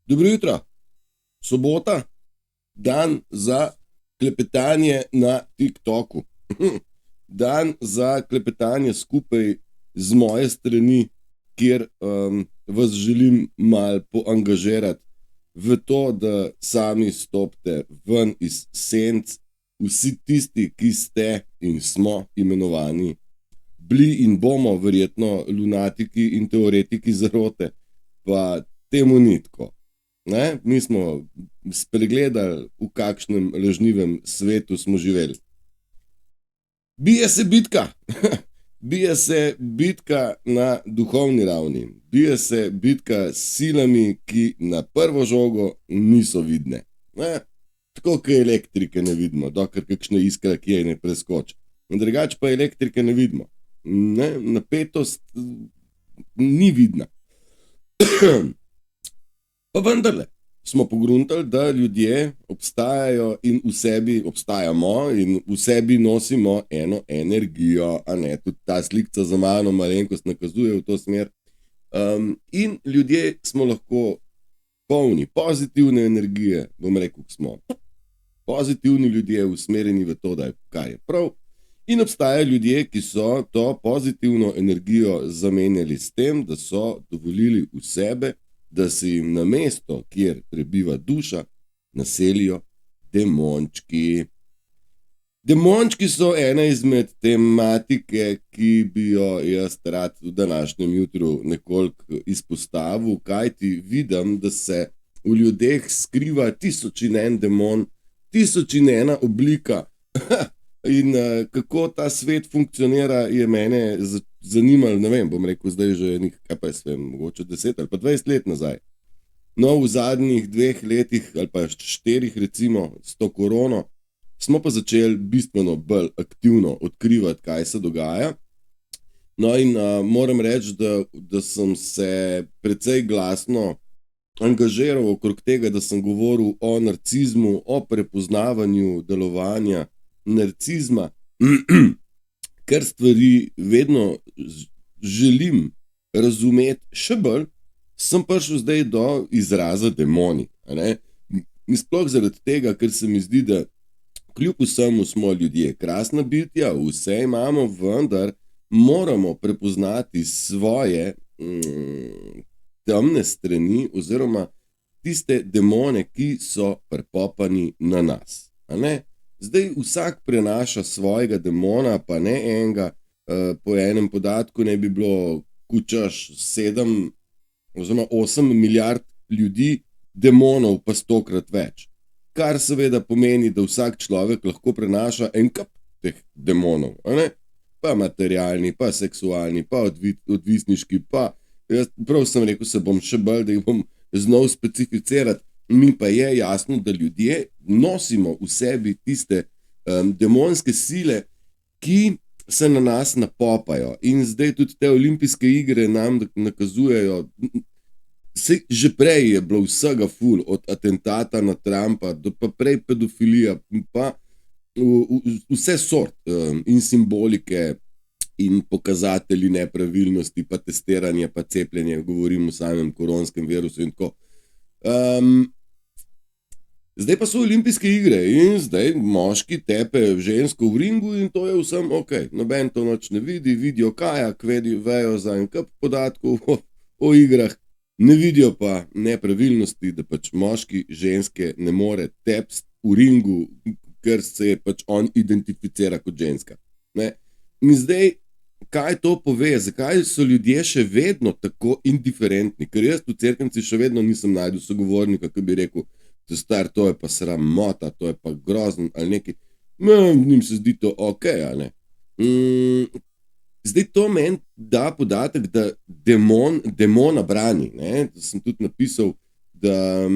Dobro jutro, sobota, dan za klepetanje na TikToku. Dan za klepetanje skupaj z moje strani, kjer vas želim mal poangažirati v to, da sami stopite ven iz senc, vsi tisti, ki ste in smo imenovani, bili in bomo verjetno lunatiki in teoretiki zarote, pa temu ni tako. Ne? Mi smo spregledali, v kakšnem lažnivem svetu smo živeli. Bije se bitka, bije se bitka na duhovni ravni, bije se bitka s silami, ki na prvo žogo niso vidne. Ne? Tako, kot elektrike ne vidimo, dokler kakšna iskra kje ne preskoči. Drugače pa elektrike ne vidimo. Ne? Napetost ni vidna. Pa vendarle smo pogruntali, da ljudje obstajajo in v sebi obstajamo in v sebi nosimo eno energijo, a ne, tudi ta slikca za mano malenkost nakazuje v to smer. In ljudje smo lahko polni pozitivne energije, bom rekel, smo pozitivni ljudje usmerjeni v to, da je kar je prav. In obstajajo ljudje, ki so to pozitivno energijo zamenjali s tem, da so dovolili v sebe, da se jim na mesto, kjer prebiva duša, naselijo demončki. Demončki so ena izmed tematike, ki bi jo jaz rad v današnjem jutru nekoliko izpostavil, kajti vidim, da se v ljudeh skriva 1001 demon, 1001 oblika. In kako ta svet funkcionira, je mene zanimalo, ne vem, bom rekel, zdaj že kaj pa jaz vem, mogoče 10 ali pa 20 let nazaj. No, v zadnjih 2 letih ali pa 4 recimo s to korono smo pa začeli bistveno bolj aktivno odkrivati, kaj se dogaja. No in moram reči, da sem se precej glasno angažiral okrog tega, da sem govoril o narcizmu, o prepoznavanju delovanja narcizma, ker stvari vedno želim razumeti še bolj, sem prišel zdaj do izraza demoni. In sploh zaradi tega, ker se mi zdi, da kljub vsemu smo ljudje krasna bitja, vse imamo, vendar moramo prepoznati svoje temne strani oziroma tiste demone, ki so prepopani na nas. Zdaj vsak prenaša svojega demona, pa ne enega, po enem podatku ne bi bilo kučaš 7 oziroma 8 milijard ljudi, demonov pa 100-krat več. Kar seveda pomeni, da vsak človek lahko prenaša en kup teh demonov, pa materialni, pa seksualni, pa odvisniški, pa jaz prav sem rekel, se bom še bolj, da jih bom znal specificirati. Mi pa je jasno, da ljudje nosimo v sebi tiste demonske sile, ki se na nas napopajo. In zdaj tudi te olimpijske igre nam nakazujejo, že prej je bilo vsega ful, od atentata na Trumpa, do pa prej pedofilija, pa vse sort in simbolike in pokazatelji nepravilnosti, pa testiranje, pa cepljenje, govorim o samem koronskem virusu in tako. Zdaj pa so olimpijske igre in zdaj moški tepe žensko v ringu in to je vsem ok. Noben to noč ne vidi, vidijo kajak, vejo za en kup podatkov o igrah, ne vidijo pa nepravilnosti, da pač moški ženske ne more tepsti v ringu, ker se je pač on identificira kot ženska. In zdaj, kaj to pove, zakaj so ljudje še vedno tako indiferentni, ker jaz v cerkvenci še vedno nisem našel sogovornika, ki bi rekel, star, to je pa sramota, to je pa grozno ali nekaj. Njim se zdi to ok, ali ne. Zdaj to meni da podatek, da demona brani. Sem tudi napisal, da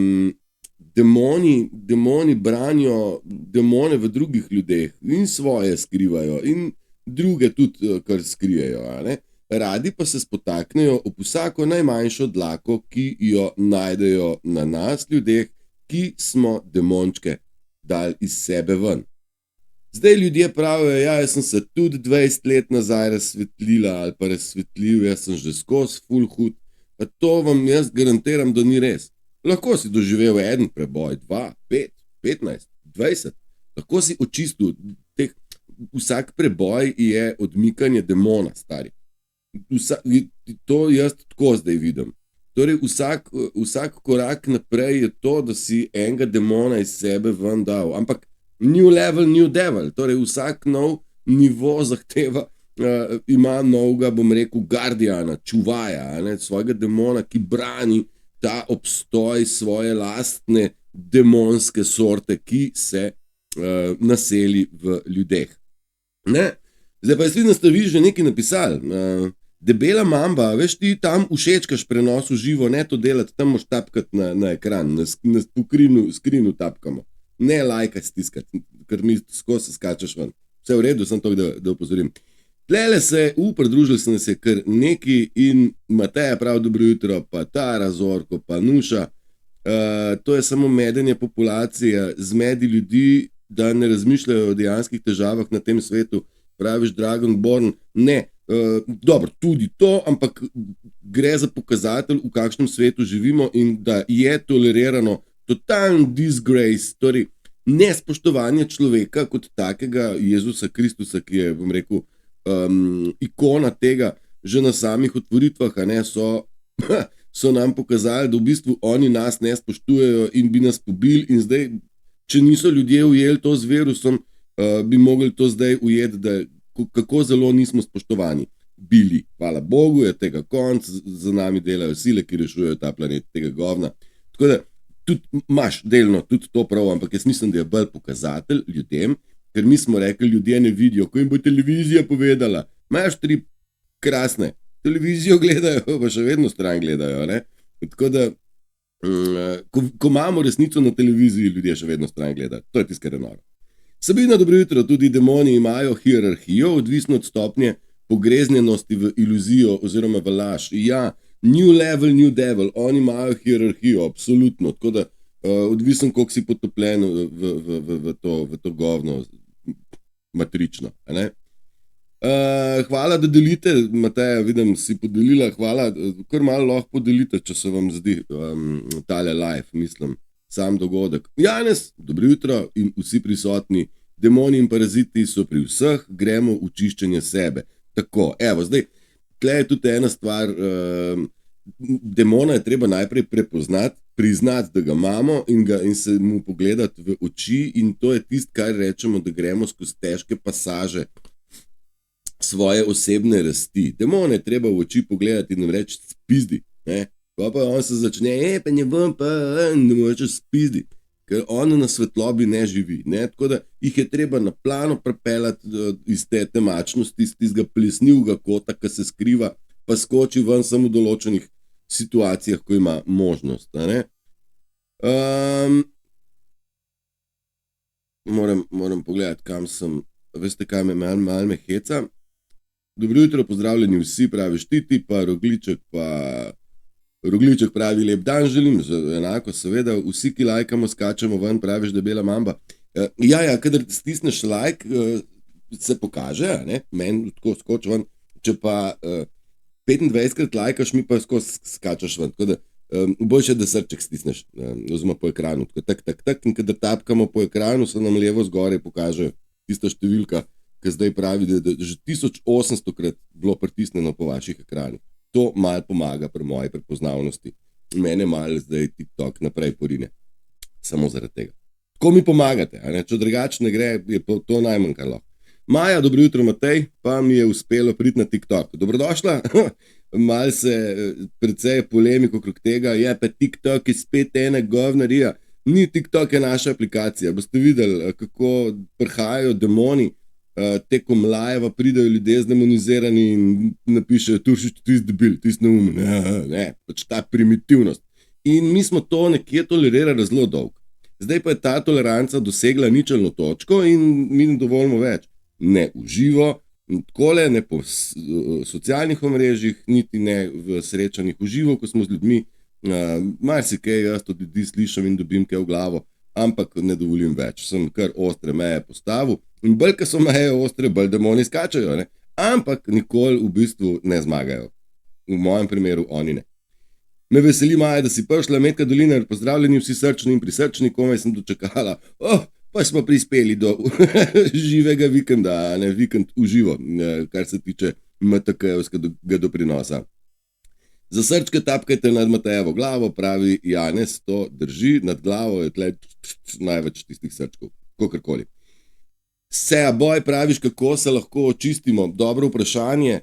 demoni branijo demone v drugih ljudeh in svoje skrivajo in druge tudi, kar skrijejo. Radi pa se spotaknejo ob vsako najmanjšo dlako, ki jo najdejo na nas ljudeh, ki smo demončke dali iz sebe ven. Zdaj ljudje pravijo, ja, jaz sem se tudi 20 let nazaj razsvetlila ali pa razsvetlil, jaz sem že skozi ful hud, pa to vam jaz garantiram, da ni res. Lahko si doživel en preboj, 2, 5, 15, 20, lahko si očistil. Vsak preboj je odmikanje demona, stari. To jaz tako zdaj vidim. Torej, vsak korak naprej je to, da si enega demona iz sebe ven dal. Ampak new level, new devil. Torej, vsak nov nivo zahteva, ima novega, bom rekel, guardiana, čuvaja, svojega demona, ki brani ta obstoj svoje lastne demonske sorte, ki se naseli v ljudeh. Ne? Zdaj pa jaz vidim, da ste vi že nekaj napisali. Debela mamba, veš, ti tam všečkaš prenos v živo, ne to delati, tam moš tapkati na ekran, na skrinu tapkamo. Ne lajka stiskati, ker mi skozi skačeš ven. Vse v redu, sem to, da upozorim. Tlele se, pridružili se nas je kar neki in Mateja prav dobro jutro, pa Tara, Zorko, pa Nuša. To je samo medenje populacije, zmedi ljudi, da ne razmišljajo o dejanskih težavah na tem svetu. Praviš Dragonborn, ne. Dobro, tudi to, ampak gre za pokazatelj, v kakšnem svetu živimo in da je tolerirano totalni disgrace, torej nespoštovanje človeka kot takega Jezusa Kristusa, ki je, bom rekel, ikona tega, že na samih otvoritvah, so nam pokazali, da v bistvu oni nas ne spoštujejo in bi nas pobili in zdaj, če niso ljudje ujeli to z virusom, bi mogli to zdaj ujeti, da kako zelo nismo spoštovani bili. Hvala Bogu, je tega konc, za nami delajo sile, ki rešujejo ta planet, tega govna. Tako da, tudi imaš delno tudi to prav, ampak jaz mislim, da je bolj pokazatelj ljudem, ker mi smo rekli, ljudje ne vidijo, ko jim bo televizija povedala, imaš 3 krasne, televizijo gledajo, pa še vedno stran gledajo, ne? Tako da, ko imamo resnico na televiziji, ljudje še vedno stran gledajo, to je tisto, kar je noro. Sabina, dobro jutro, tudi demoni imajo hierarhijo, odvisno od stopnje pogreznjenosti v iluzijo oziroma v laž. Ja, new level, new devil, oni imajo hierarhijo, absolutno, tako da odvisno, koliko si potopljen v to govno matrično. Hvala, da delite, Mateja, vidim, si podelila, hvala, kar malo lahko podelite, če se vam zdi tale live, mislim. Sam dogodek. Janez, dobro jutro in vsi prisotni, demoni in paraziti so pri vseh, gremo v čiščenje sebe. Tako, evo, zdaj, tle je tudi ena stvar, demona je treba najprej prepoznati, priznati, da ga imamo in se mu pogledati v oči in to je tisto, kar rečemo, da gremo skozi težke pasaže svoje osebne rasti. Demone je treba v oči pogledati in reči, spizdi, ne? Pa on se začne, pa ne bom, pa ne moče spizdi, ker on na svetlobi ne živi. Ne? Tako da jih je treba na plano prepeljati iz te temačnosti, iz tistega plesnivega kota, ki se skriva, pa skoči ven samo v določenih situacijah, ko ima možnost. Moram pogledati, kam sem, veste, kaj me malo me heca. Dobro jutro, pozdravljeni vsi, pravi Štiti, pa Rogliček pravi, lep dan želim, enako seveda, vsi, ki lajkamo, skačemo ven, praviš, da je bela mamba. Kadar stisneš like, se pokaže, meni tako skoči ven, če pa 25krat lajkaš, mi pa skozi skačeš ven, tako da boljše, da srček stisneš, oziroma po ekranu, tako tak, in kadar tapkamo po ekranu, se nam levo zgore pokaže tista številka, ki zdaj pravi, da že 1800krat bilo pritisnjeno po vaših ekranih. To malo pomaga pri moji prepoznavnosti. Mene malo zdaj TikTok naprej porine. Samo zaradi tega. Tako mi pomagate, če drugače ne gre, je to najmanj kar lahko. Maja, dobro jutro, Matej, pa mi je uspelo priti na TikTok. Dobrodošla, malo se precej polemik okrog tega, je pa TikTok je spet ena govnarija. Ni TikTok je naša aplikacija. Boste videli, kako prihajajo demoni, tekom live pridejo ljudje zdemonizirani in napišejo, Turšič, ti si debil, ti si neumen, ne, pač ta primitivnost. In mi smo to nekje tolerirali zelo dolgo. Zdaj pa je ta toleranca dosegla ničelno točko in mi ne dovolimo več. Ne v živo, takole, ne po socialnih omrežjih, niti ne v srečanjih v živo, ko smo z ljudmi, marsikaj jaz to ljudi slišam in dobim kaj v glavo, ampak ne dovolim več. Sem kar ostre meje postavil. In bolj, ko so meje ostre, bolj demoni skačajo, ampak nikoli v bistvu ne zmagajo. V mojem primeru oni ne. Me veseli, Maja, da si prišla, Metka Dolinar, pozdravljeni vsi srčni in prisrčni, komaj sem dočakala. Pa smo prispeli do živega vikenda, ne vikend uživo, kar se tiče MTK-evskega doprinosa. Za srčke tapkajte nad Matejevo glavo, pravi Janez, to drži, nad glavo je tle največ tistih srčkov, kakorkoli. Seja boj, praviš, kako se lahko očistimo? Dobro vprašanje.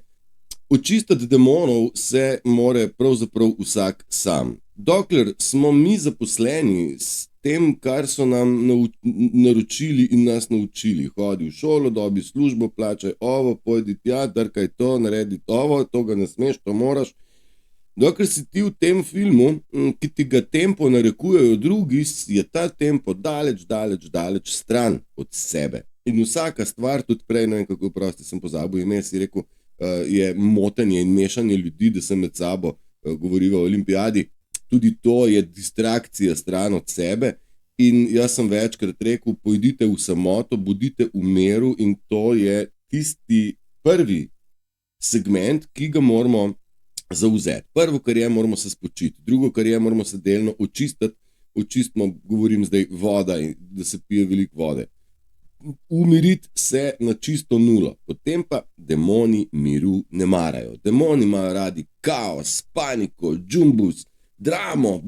Očistiti demonov se more pravzaprav vsak sam. Dokler smo mi zaposleni s tem, kar so nam naročili in nas naučili, hodi v šolo, dobi službo, plačaj ovo, pojdi tja, drkaj to, naredi ovo, to ga ne smeš, to moraš. Dokler si ti v tem filmu, ki ti ga tempo narekujejo drugi, je ta tempo daleč stran od sebe. In vsaka stvar, tudi prej, ne vem kako prosti sem pozabil ime, si rekel, je motenje in mešanje ljudi, da se med sabo govorijo o olimpijadi. Tudi to je distrakcija stran od sebe in jaz sem večkrat rekel, pojdite v samoto, bodite v miru in to je tisti prvi segment, ki ga moramo zauzeti. Prvo, kar je, moramo se spočiti. Drugo, kar je, moramo se delno očistiti. Očistimo, govorim zdaj, voda, da se pije veliko vode. Umiriti se na čisto nulo. Potem pa demoni miru ne marajo. Demoni imajo radi kaos, paniko, džumbus, dramo,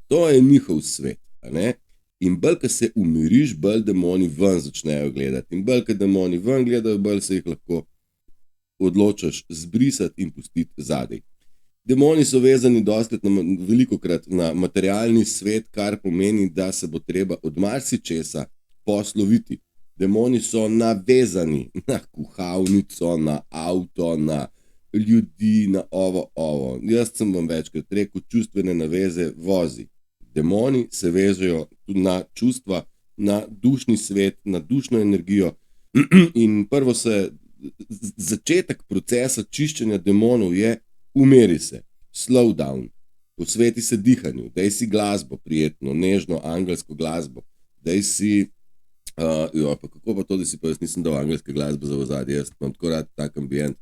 to je njihov svet. Ne? In bolj, ko se umiriš, bolj demoni ven začnejo gledati. In bolj, ko demoni ven gledajo, bolj se jih lahko odločaš zbrisati in pustiti zadaj. Demoni so vezani velikokrat na materialni svet, kar pomeni, da se bo treba od marsičesa posloviti. Demoni so navezani na kuhalnico, na avto, na ljudi, na ovo. Jaz sem vam večkrat rekel, čustvene naveze vozi. Demoni se vežejo na čustva, na dušni svet, na dušno energijo in prvo začetek procesa čiščenja demonov je umiri se, slow down, posveti se dihanju, daj si glasbo prijetno, nežno, angelsko glasbo, daj si pa kako pa to, da si pa jaz nisem dal angelske glasbe za ozadje, jaz imam tako rad tak ambient.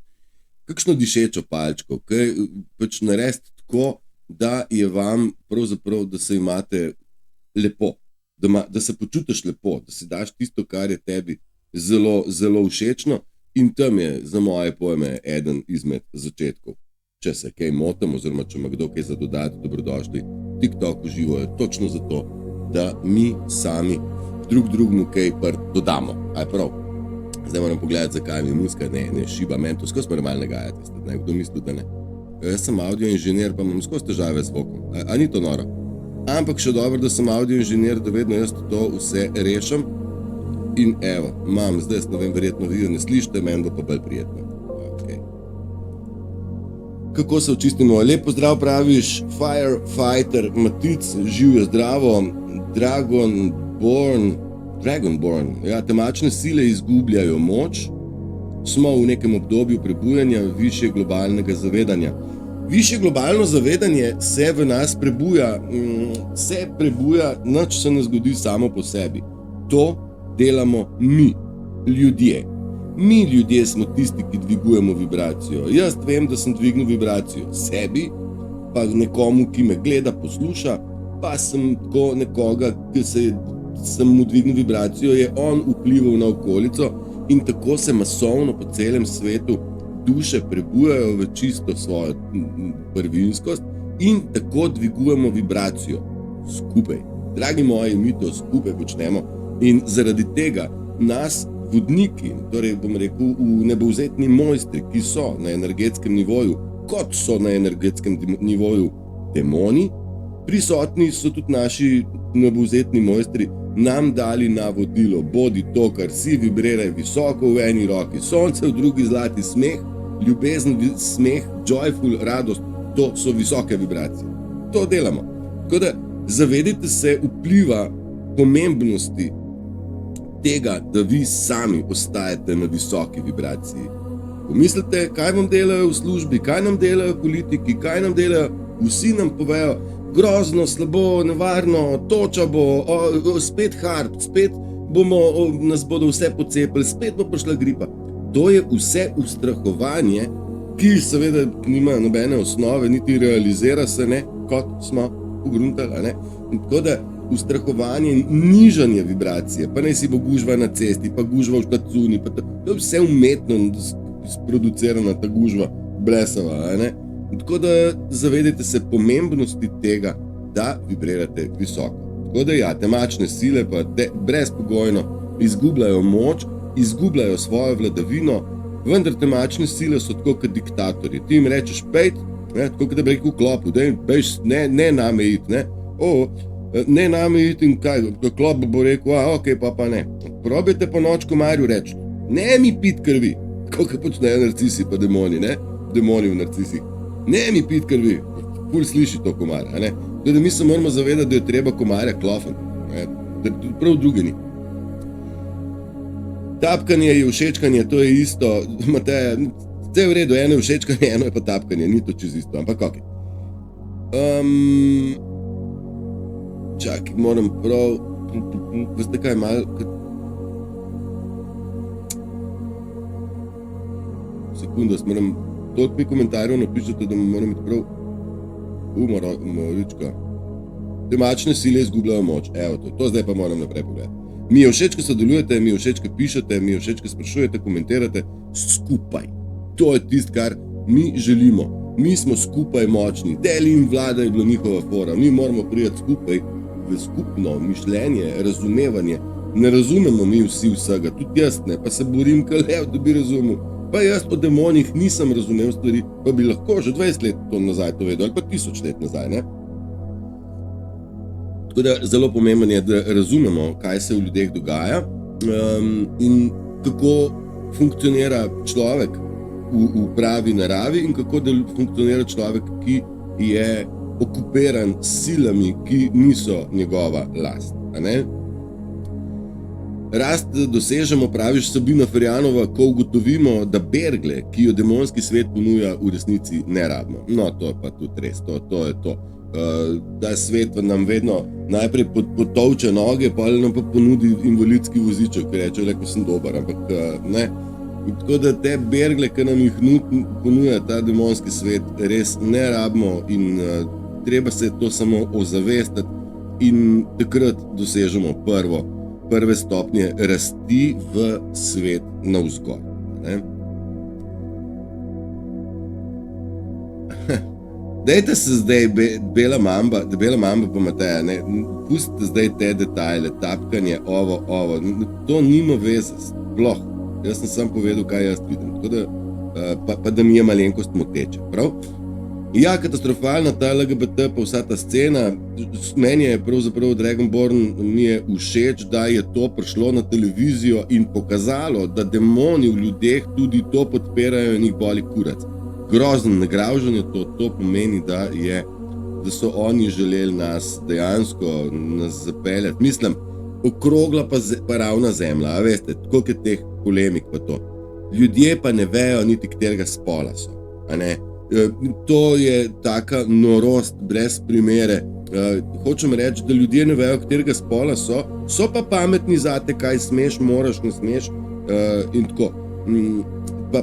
Kakšno dišečo palčko, kaj pač narediti tako, da je vam pravzaprav, da se imate lepo, da se počutiš lepo, da si daš tisto, kar je tebi zelo, zelo všečno in tam je za moje pojme eden izmed začetkov. Če se kaj motim, oziroma če ima kdo kaj za dodati, dobrodošli. TikTok uživo je točno zato, da mi sami drugemu kaj dodamo. Aj prav. Zdaj moram pogledati, zakaj mi muska ne šiba. Meni to skozi normalno nagajati. Kdo misli, da ne? Jaz sem audio inženir, pa imam skozi težave z zvokom. A ni to noro? Ampak še dobro, da sem audio inženir, da vedno jaz to vse rešam. In evo, imam, zdaj ne vem, verjetno vi ne slišite, meni bo pa bolj prijetno. Okay. Kako se očistimo? Lep pozdrav praviš, Firefighter Matic, živijo zdravo, Dragonborn. Ja, temačne sile izgubljajo moč, smo v nekem obdobju prebujanja višje globalnega zavedanja. Višje globalno zavedanje se v nas prebuja, nič se ne zgodi samo po sebi. To delamo mi, ljudje. Mi ljudje smo tisti, ki dvigujemo vibracijo. Jaz vem, da sem dvignil vibracijo sebi, pa nekomu, ki me gleda, posluša, pa sem tako nekoga, ki sem mu dvignil vibracijo, je on vplival na okolico in tako se masovno po celem svetu duše prebujajo v čisto svojo prvinskost in tako dvigujemo vibracijo skupaj. Dragi moji, mi to skupaj počnemo in zaradi tega nas vodniki, torej bom rekel v nebovzetni mojstri, ki so na energetskem nivoju, kot so na energetskem nivoju demoni, prisotni so tudi naši nebovzetni mojstri, nam dali navodilo, bodi to, kar si, vibriraj visoko v eni roki, sonce v drugi, zlati smeh, ljubezen, smeh, joyful, radost, to so visoke vibracije. To delamo. Tako da zavedite se vpliva pomembnosti tega, da vi sami ostajate na visoki vibraciji. Pomislite, kaj vam delajo v službi, kaj nam delajo politiki, kaj nam delajo, vsi nam povejo, grozno, slabo, nevarno, toča bo, spet hard, spet nas bodo vse pocepili, spet bo prišla gripa. To je vse ustrahovanje ki seveda nima nobene osnove, niti realizira se ne, kot smo pogruntali, ne. In tako da ustrahovanje in nižanje vibracije, pa naj si bo gužva na cesti, pa gužva v štacuni, pa to je vse umetno sproducirana ta gužva, blesava, ne. In tako da zavedajte se pomembnosti tega, da vibrirate visoko. Tako da ja, temačne sile pa brezpogojno izgubljajo moč, izgubljajo svojo vladavino, vendar temačne sile so tako kot diktatorji. Ti jim rečeš pejt, tako kot da bi rekel v klopu, daj, bejš, ne name iti, ne. Ne name iti in kaj, klop bo rekel, ok, pa ne. Probajte po noč komarju reči, ne mi pit krvi, tako kot počnejo narcisi pa demoni, ne. Demoni v narcisih. Ne mi pit krvi, ful sliši to komar, a ne. Da mi se moramo zavedati, da je treba komarja klofati, da prav druge ni. Tapkanje je všečkanje, to je isto, Mateja, vse je v redu, eno je všečkanje, eno je pa tapkanje, ni to čez isto, ampak ok. Čakaj, moram prav, veste kaj, malo, sekundo, moram, toliko mi komentarjev napišete, da moram iti prav, Morička. Temačne sile izgubljajo moč, evo to zdaj pa moram naprej pogledati. Mi je všeč, ko sodelujete, mi je všeč, ko pišete, mi je všeč, ko sprašujete, komentirate, skupaj. To je tisto, kar mi želimo. Mi smo skupaj močni, deli in vlada je bila njihova fora, mi moramo priti skupaj v skupno mišljenje, razumevanje. Ne razumemo mi vsi vsega, tudi jaz ne, pa se borim kalev, da bi razumel. Pa jaz o demonih nisem razumel stvari, pa bi lahko že 20 let to nazaj to vedel, ali pa 1000 let nazaj, ne? Tako da zelo pomembno je, da razumemo, kaj se v ljudeh dogaja in kako funkcionira človek v pravi naravi in kako funkcionira človek, ki je okupiran s silami, ki niso njegova last, a ne? Rast dosežemo, praviš Sabina Ferjanova, ko ugotovimo, da bergle, ki jo demonski svet ponuja, v resnici ne rabimo. No, to je pa tudi res, to je to. Ta svet nam vedno najprej potovče noge, pa nam pa ponudi invalidski voziček, ki reče, ko sem dober, ampak ne. Tako da te bergle, ki nam jih ponuja ta demonski svet, res ne rabimo in treba se to samo ozavestiti in takrat dosežemo prve stopnje rasti v svet navzgor. Dajte se zdaj, Bela Mamba pa Mateja, pustite zdaj te detajle, tapkanje, ovo, to nima veze, sploh. Jaz sem sam povedal, kaj jaz vidim, tako da, pa da mi je malenkost moteče, prav? Ja, katastrofalna ta LGBT pa vsa ta scena, meni je pravzaprav Dragonborn mi je všeč, da je to prišlo na televizijo in pokazalo, da demoni v ljudeh tudi to podpirajo in jih boli kurac. Grozno nagraužen je to pomeni, da so oni želeli nas dejansko zapeljati. Mislim, okrogla pa ravna zemlja, a veste, koliko je teh polemik pa to. Ljudje pa ne vejo niti katerega spola so, a ne. To je taka norost brez primere. Hočem reči, da ljudje ne vejo, katerega spola so pa pametni zate, kaj smeš, moraš, ne smeš in tako.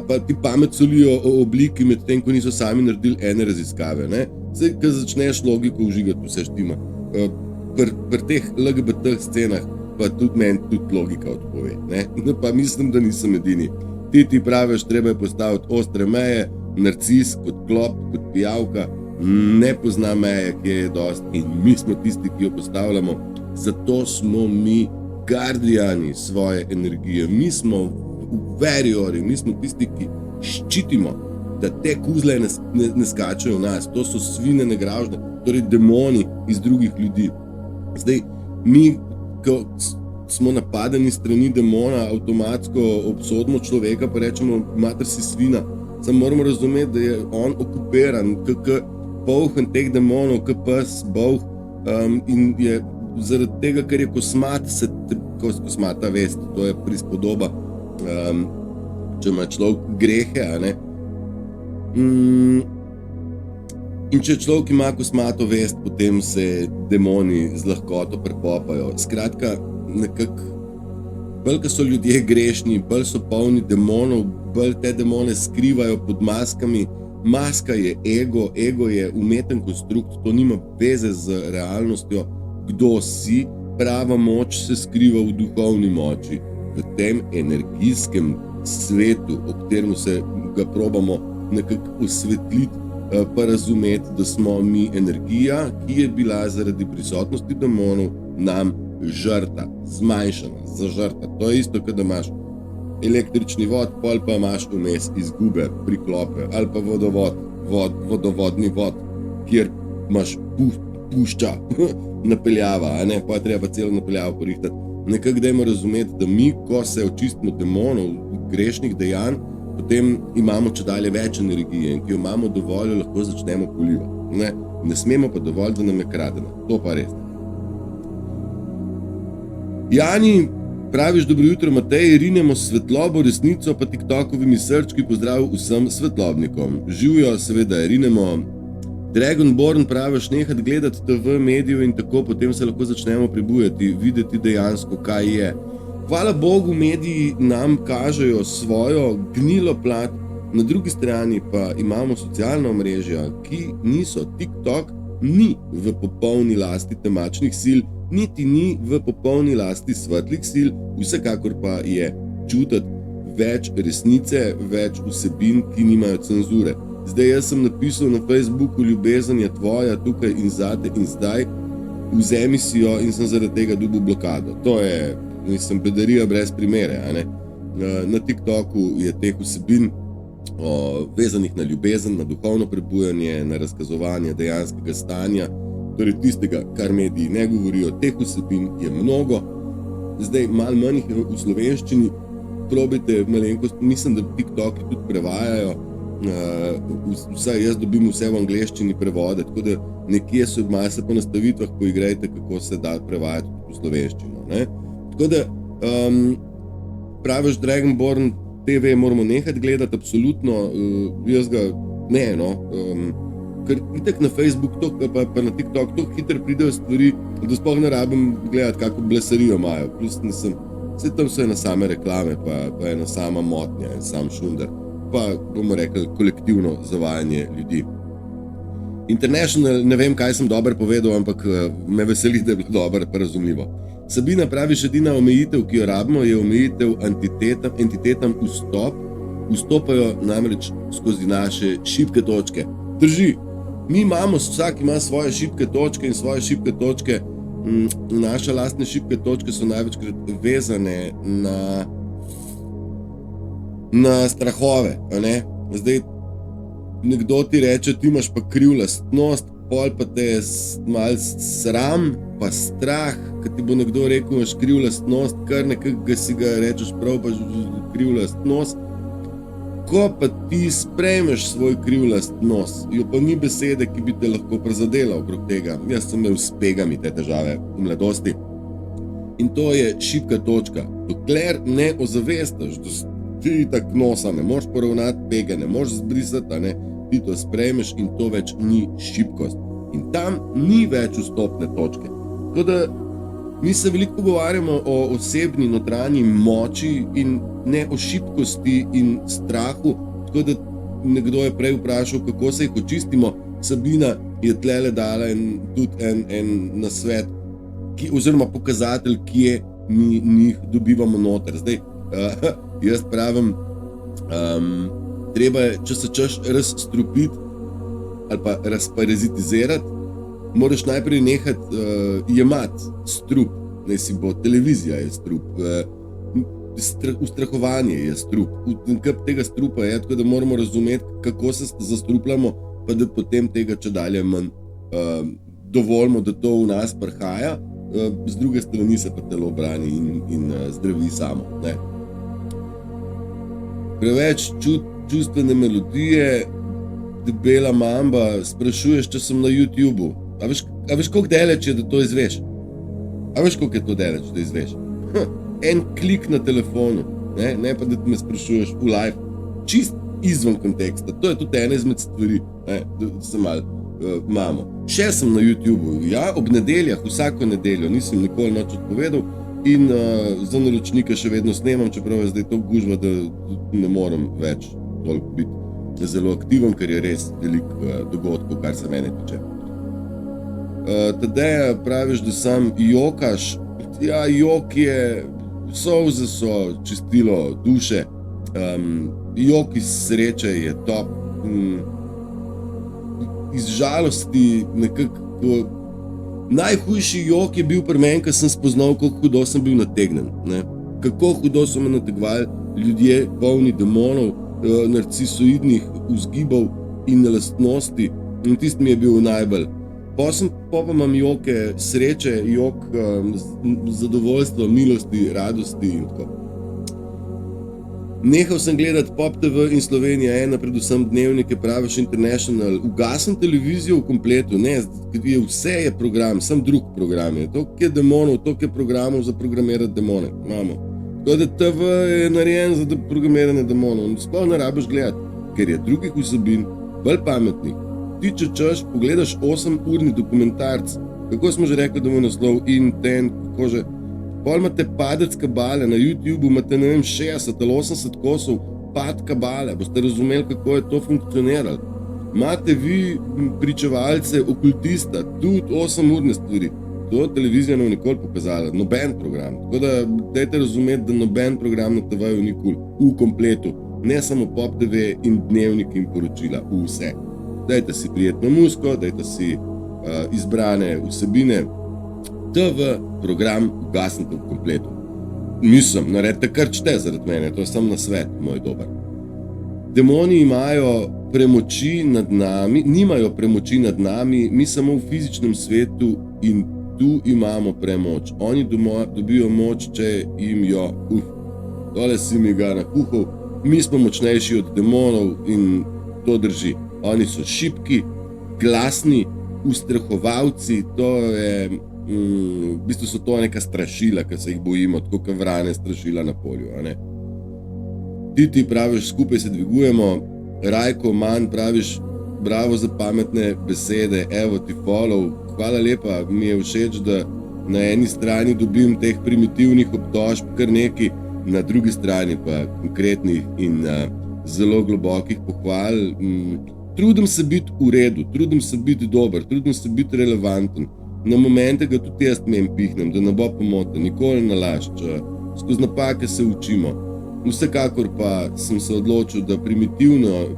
Pa ti pamet solijo o obliki, med tem, ko niso sami naredili ene raziskave. Zdaj, ko začneš logiko užigati, vse štima. Pri teh LGBT scenah pa tudi meni tudi logika odpove. Pa mislim, da nisem edini. Ti praviš, treba je postaviti ostre meje, narcis kot klop, kot pijavka, ne pozna meje, kje je dost in mi smo tisti, ki jo postavljamo. Zato smo mi guardiani svoje energije, mi smo veriori, mi smo tisti, ki ščitimo, da te kuzle ne skačajo v nas, to so svine negražne, torej demoni iz drugih ljudi. Zdaj, mi, ko smo napadeni strani demona, avtomatsko obsodimo človeka, pa rečemo, mater si svina. Samo moramo razumeti, da je on okupiran, polhen teh demonov, pes, bolh in je zaradi tega, ker je kosmat, kosmata vest, to je prispodoba, če ima človek grehe, a ne. In če človek ima kosmato vest, potem se demoni z lahkoto prepopajo. Skratka, nekako bolj, ko so ljudje grešni, bolj so polni demonov, bolj te demone skrivajo pod maskami. Maska je ego, ego je umeten konstrukt, to nima veze z realnostjo, kdo si. Prava moč se skriva v duhovni moči, v tem energijskem svetu, o katerem se ga probamo nekako osvetliti, pa razumeti, da smo mi energija, ki je bila zaradi prisotnosti demonov nam žrta, zmanjšana, zažrta. To je isto, kot da imaš električni vod, pol pa imaš vmes izgube, priklope, ali pa vodovodni vod, kjer imaš pušča napeljava, a ne, pa je treba celo napeljavo porihtati. Nekako dajmo razumeti, da mi, ko se očistimo demonov, grešnih dejanj, potem imamo čedalje več energije in ki jo imamo dovolj, lahko začnemo polivati. Ne smemo pa dovolj, da nam je kradena. To pa res. Jani, praviš, dobro jutro, Matej, rinemo svetlobo, resnico pa TikTokovimi srčki, pozdrav vsem svetlobnikom. Živijo, seveda, rinemo. Dragonborn, praviš, nehati gledati TV, medijev in tako, potem se lahko začnemo prebujati, videti dejansko, kaj je. Hvala Bogu, mediji nam kažejo svojo gnilo plat, na drugi strani pa imamo socialna omrežja, ki niso. TikTok ni v popolni lasti temačnih sil, niti ni v popolni lasti svetlih sil, vsekakor pa je čutiti več resnice, več vsebin, ki nimajo cenzure. Zdaj, jaz sem napisal na Facebooku, ljubezen je tvoja, tukaj in zate in zdaj, vzemi si jo in sem zaradi tega dobil blokado. To je, mislim, bedarija brez primere, a ne? Na TikToku je teh vsebin vezanih na ljubezen, na duhovno prebujanje, na razkazovanje dejanskega stanja, torej tistega, kar mediji ne govorijo. Teh vsebin je mnogo. Zdaj, malo manj v slovenščini, probajte malenkost, mislim, da TikToki tudi prevajajo, vsaj jaz dobim vse v angleščini prevode, tako da nekje so malo se po nastavitvah poigrajte, kako se da prevajati v slovenščino, ne? Tako da praviš, Dragonborn, TV moramo nehati gledati, absolutno, jaz ga ne, no, ker itak na Facebook pa na TikTok toliko hitro pridejo stvari, da sploh ne rabim gledati, kako blesarijo imajo, plus nisem, vse tam so ena same reklame, pa ena sama motnja, en sam šunder, pa bomo rekli kolektivno zavajanje ljudi. International, ne vem, kaj sem dobro povedal, ampak me veseli, da je bilo dobro pa razumljivo. Sabina pravi, edina omejitev, ki jo rabimo, je omejitev entitetam vstopajo namreč skozi naše šibke točke. Drži, mi imamo, vsak ima svoje šibke točke in svoje šibke točke, naše lastne šibke točke so največkrat vezane na strahove, a ne? Zdaj, nekdo ti reče, ti imaš pa kriv lastnost, pol pa te je malo sram, pa strah, kad ti bo nekdo rekel, imaš kriv lastnost, kar nekako si ga rečeš prav, pa kriv lastnost. Ko pa ti sprejmeš svoj kriv lastnost, jo pa ni besede, ki bi te lahko prizadela okrog tega. Jaz sem imel s pegami te težave v mladosti. In to je šibka točka. Dokler ne ozavestaš, da ti tak nosa ne moš poravnati, pege ne moš zbrisati, ne? Ti to sprejmeš in to več ni šibkost. In tam ni več vstopne točke. Tako da mi se veliko pogovarjamo o osebni notranji moči in ne o šibkosti in strahu. Tako da nekdo je prej vprašal, kako se jih očistimo. Sabina je tlele dala tudi en nasvet, oziroma pokazatelj, kje mi njih dobivamo noter. Zdaj, jaz pravim, treba je, če se češ razstrupiti ali pa razparazitizirati, moraš najprej nehati jemati strup, naj si bo televizija je strup, ustrahovanje je strup, kup tega strupa je, tako da moramo razumeti, kako se zastrupljamo, pa da potem tega čedalje manj dovolimo, da to v nas prihaja, z druge strani se pa telo brani in zdravi samo, ne. Preveč čustvene melodije, debela mamba, sprašuješ, če sem na YouTubu. A veš, koliko deleč je, da to izveš? A veš, koliko je to deleč, da izveš? En klik na telefonu, ne pa, da me sprašuješ v live, čist izven konteksta. To je tudi ena izmed stvari, da se malo imamo. Še sem na YouTubu, ja, ob nedeljah, vsako nedeljo, nisem nikoli nič odpovedal, In za naročnike še vedno snemam, čeprav je zdaj to gužva, da ne morem več toliko biti zelo aktiven, ker je res veliko dogodkov, kar se mene tiče. Tadeja, praviš, da sam jokaš. Ja, jok je, solze so čistilo duše, jok iz sreče je top, iz žalosti nekako. Najhujši jok je bil pri meni, ko sem spoznal, kako hudo sem bil nategnen. Ne? Kako hudo so me nategovali ljudje, polni demonov, narcisoidnih vzgibov in lastnosti, in tisti mi je bil najbolj. Pa imam joke sreče, jok zadovoljstva, milosti, radosti in tako. Nehal sem gledati Pop TV in Slovenija 1, predvsem Dnevnike, praviš International. Ugasem televizijo v kompletu, ne, vse je program, sem drug program je. Toliko je demonov, toliko je programov za programirati demone, imamo. Tako da TV je narejen za programiranje demonov, sploh ne rabiš gledati, ker je drugih vsebin bolj pametnih. Ti če češ, pogledaš 8-urni dokumentarc, kako smo že rekli, da mu naslov Intent, kako že. Pol imate padec kabale, na YouTube imate, ne vem, 60 ali 80 kosov pad kabale, boste razumeli, kako je to funkcioniralo. Imate vi pričevalce, okultista, tudi 8-urne stvari. To televizija nam nikoli pokazala, noben program. Tako da dajte razumeti, da noben program na TV-ju ni kul, v kompletu. Ne samo Pop TV in Dnevnik in poročila, vse. Dajte si prijetno muziko, dajte si izbrane vsebine. TV program ugasnite v kompletu. Mislim, naredite kar čte zaradi mene, to je sam nasvet, moj dober. Demoni imajo premoči nad nami, nimajo premoči nad nami, mi samo v fizičnem svetu in tu imamo premoč. Oni dobijo moč, če jim jo, tole si mi ga nakuhal, mi smo močnejši od demonov in to drži. Oni so šibki, glasni, ustrahovalci, to je... V bistvu so to neka strašila, ki se jih bojimo, tako kot vrane strašila na polju. Ti praviš, skupaj se dvigujemo, Rajko, manj praviš, bravo za pametne besede, evo ti follow, hvala lepa, mi je všeč, da na eni strani dobim teh primitivnih obtožb kar nekaj, na drugi strani pa konkretnih in zelo globokih pohval. Trudim se biti v redu, trudim se biti dober, trudim se biti relevanten. Na momente ga tudi jaz pihnem, da ne bo pomote, nikoli ne laž, skozi napake se učimo. Vsekakor pa sem se odločil, da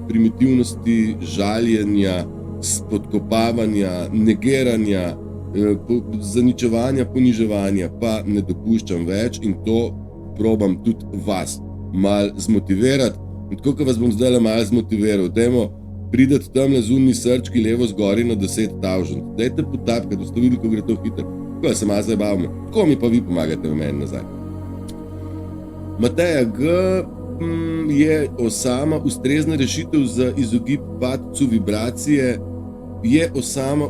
primitivnosti, žaljenja, spodkopavanja, negiranja, zaničevanja, poniževanja pa ne dopuščam več in to probam tudi vas malo zmotivirati. In tako, ko vas bom zdaj malo zmotiviral, dajmo prideti tamle zunni srčki levo zgori na 10.000. Dajte potapkati, da ste videli, ko gre to hitro. Tako se malo zabavamo. Tako mi pa vi pomagate v meni nazaj. Mateja G. je osama ustrezna rešitev za izogib padcu vibracije. Je osama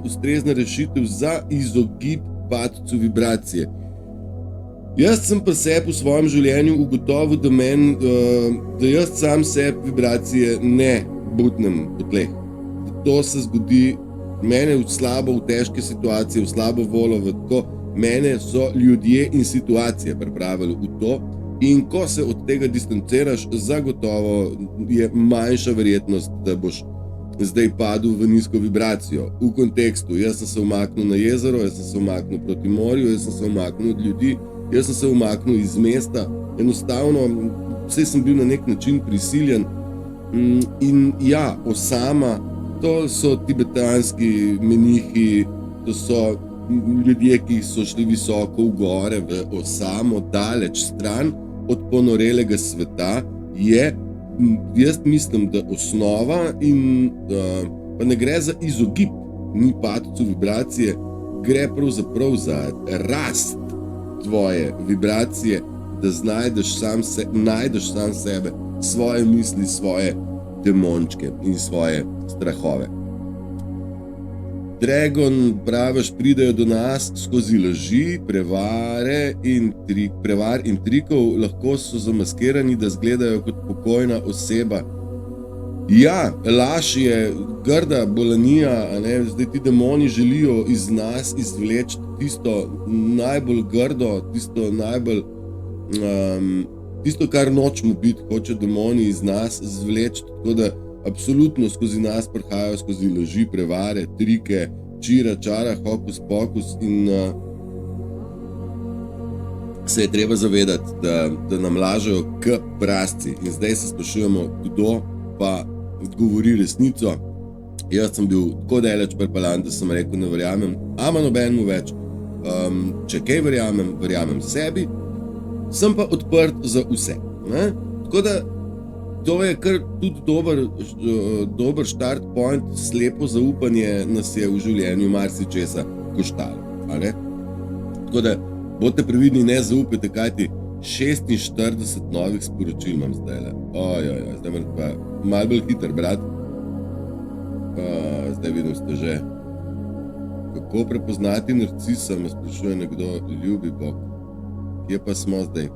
ustrezna rešitev za izogib padcu vibracije. Jaz sem pa sebi v svojem življenju ugotovil, da jaz sam sebi vibracije ne butnem po tleh. To se zgodi mene v slabo, v težke situacije, v slabo voljo, v tako. Mene so ljudje in situacije pripravili v to in ko se od tega distanciraš, zagotovo je manjša verjetnost, da boš zdaj padel v nizko vibracijo. V kontekstu, jaz sem se umaknil na jezero, jaz sem se umaknil proti morju, jaz sem se umaknil od ljudi, jaz sem se umaknil iz mesta, enostavno, vse sem bil na nek način prisiljen in ja, osama, to so tibetanski menihi, to so ljudje, ki so šli visoko v gore, v osamo, daleč stran od ponorelega sveta, je, jaz mislim, da osnova in pa ne gre za izogib, ni padcu vibracije, gre pravzaprav za rast tvoje vibracije, da najdeš sam sebe, svoje misli, svoje demončke in svoje strahove. Dragon, praviš, pridejo do nas skozi laži, prevar in trikov, lahko so zamaskirani, da izgledajo kot pokojna oseba. Ja, laž je grda bolanija, a ne? Zdaj ti demoni želijo iz nas izvleči tisto najbolj grdo, tisto najbolj, tisto, kar nočemo biti, hoče demoni iz nas izvleči, tako da absolutno skozi nas prihajajo, skozi laži, prevare, trike, čira, čara, hokus pokus in se je treba zavedati, da nam lažejo k prasci in zdaj se sprašujemo, kdo pa govori resnico. Jaz sem bil tako daleč prepeljan, da sem rekel, ne verjamem, ama nobenemu več. Če kaj verjamem sebi, sem pa odprt za vse. Ne? Tako da to je kar tudi dober start point, slepo zaupanje nas je v življenju marsičesa koštalo. Tako da bodite previdni, ne zaupajte, kajti 46 novih sporočil imam zdaj. Zdaj moram pa malo bolj hiter brati. Zdaj vidim, ste že. Kako prepoznati narcisa, me sprašuje nekdo, ljubi Bog. Kje pa smo zdaj?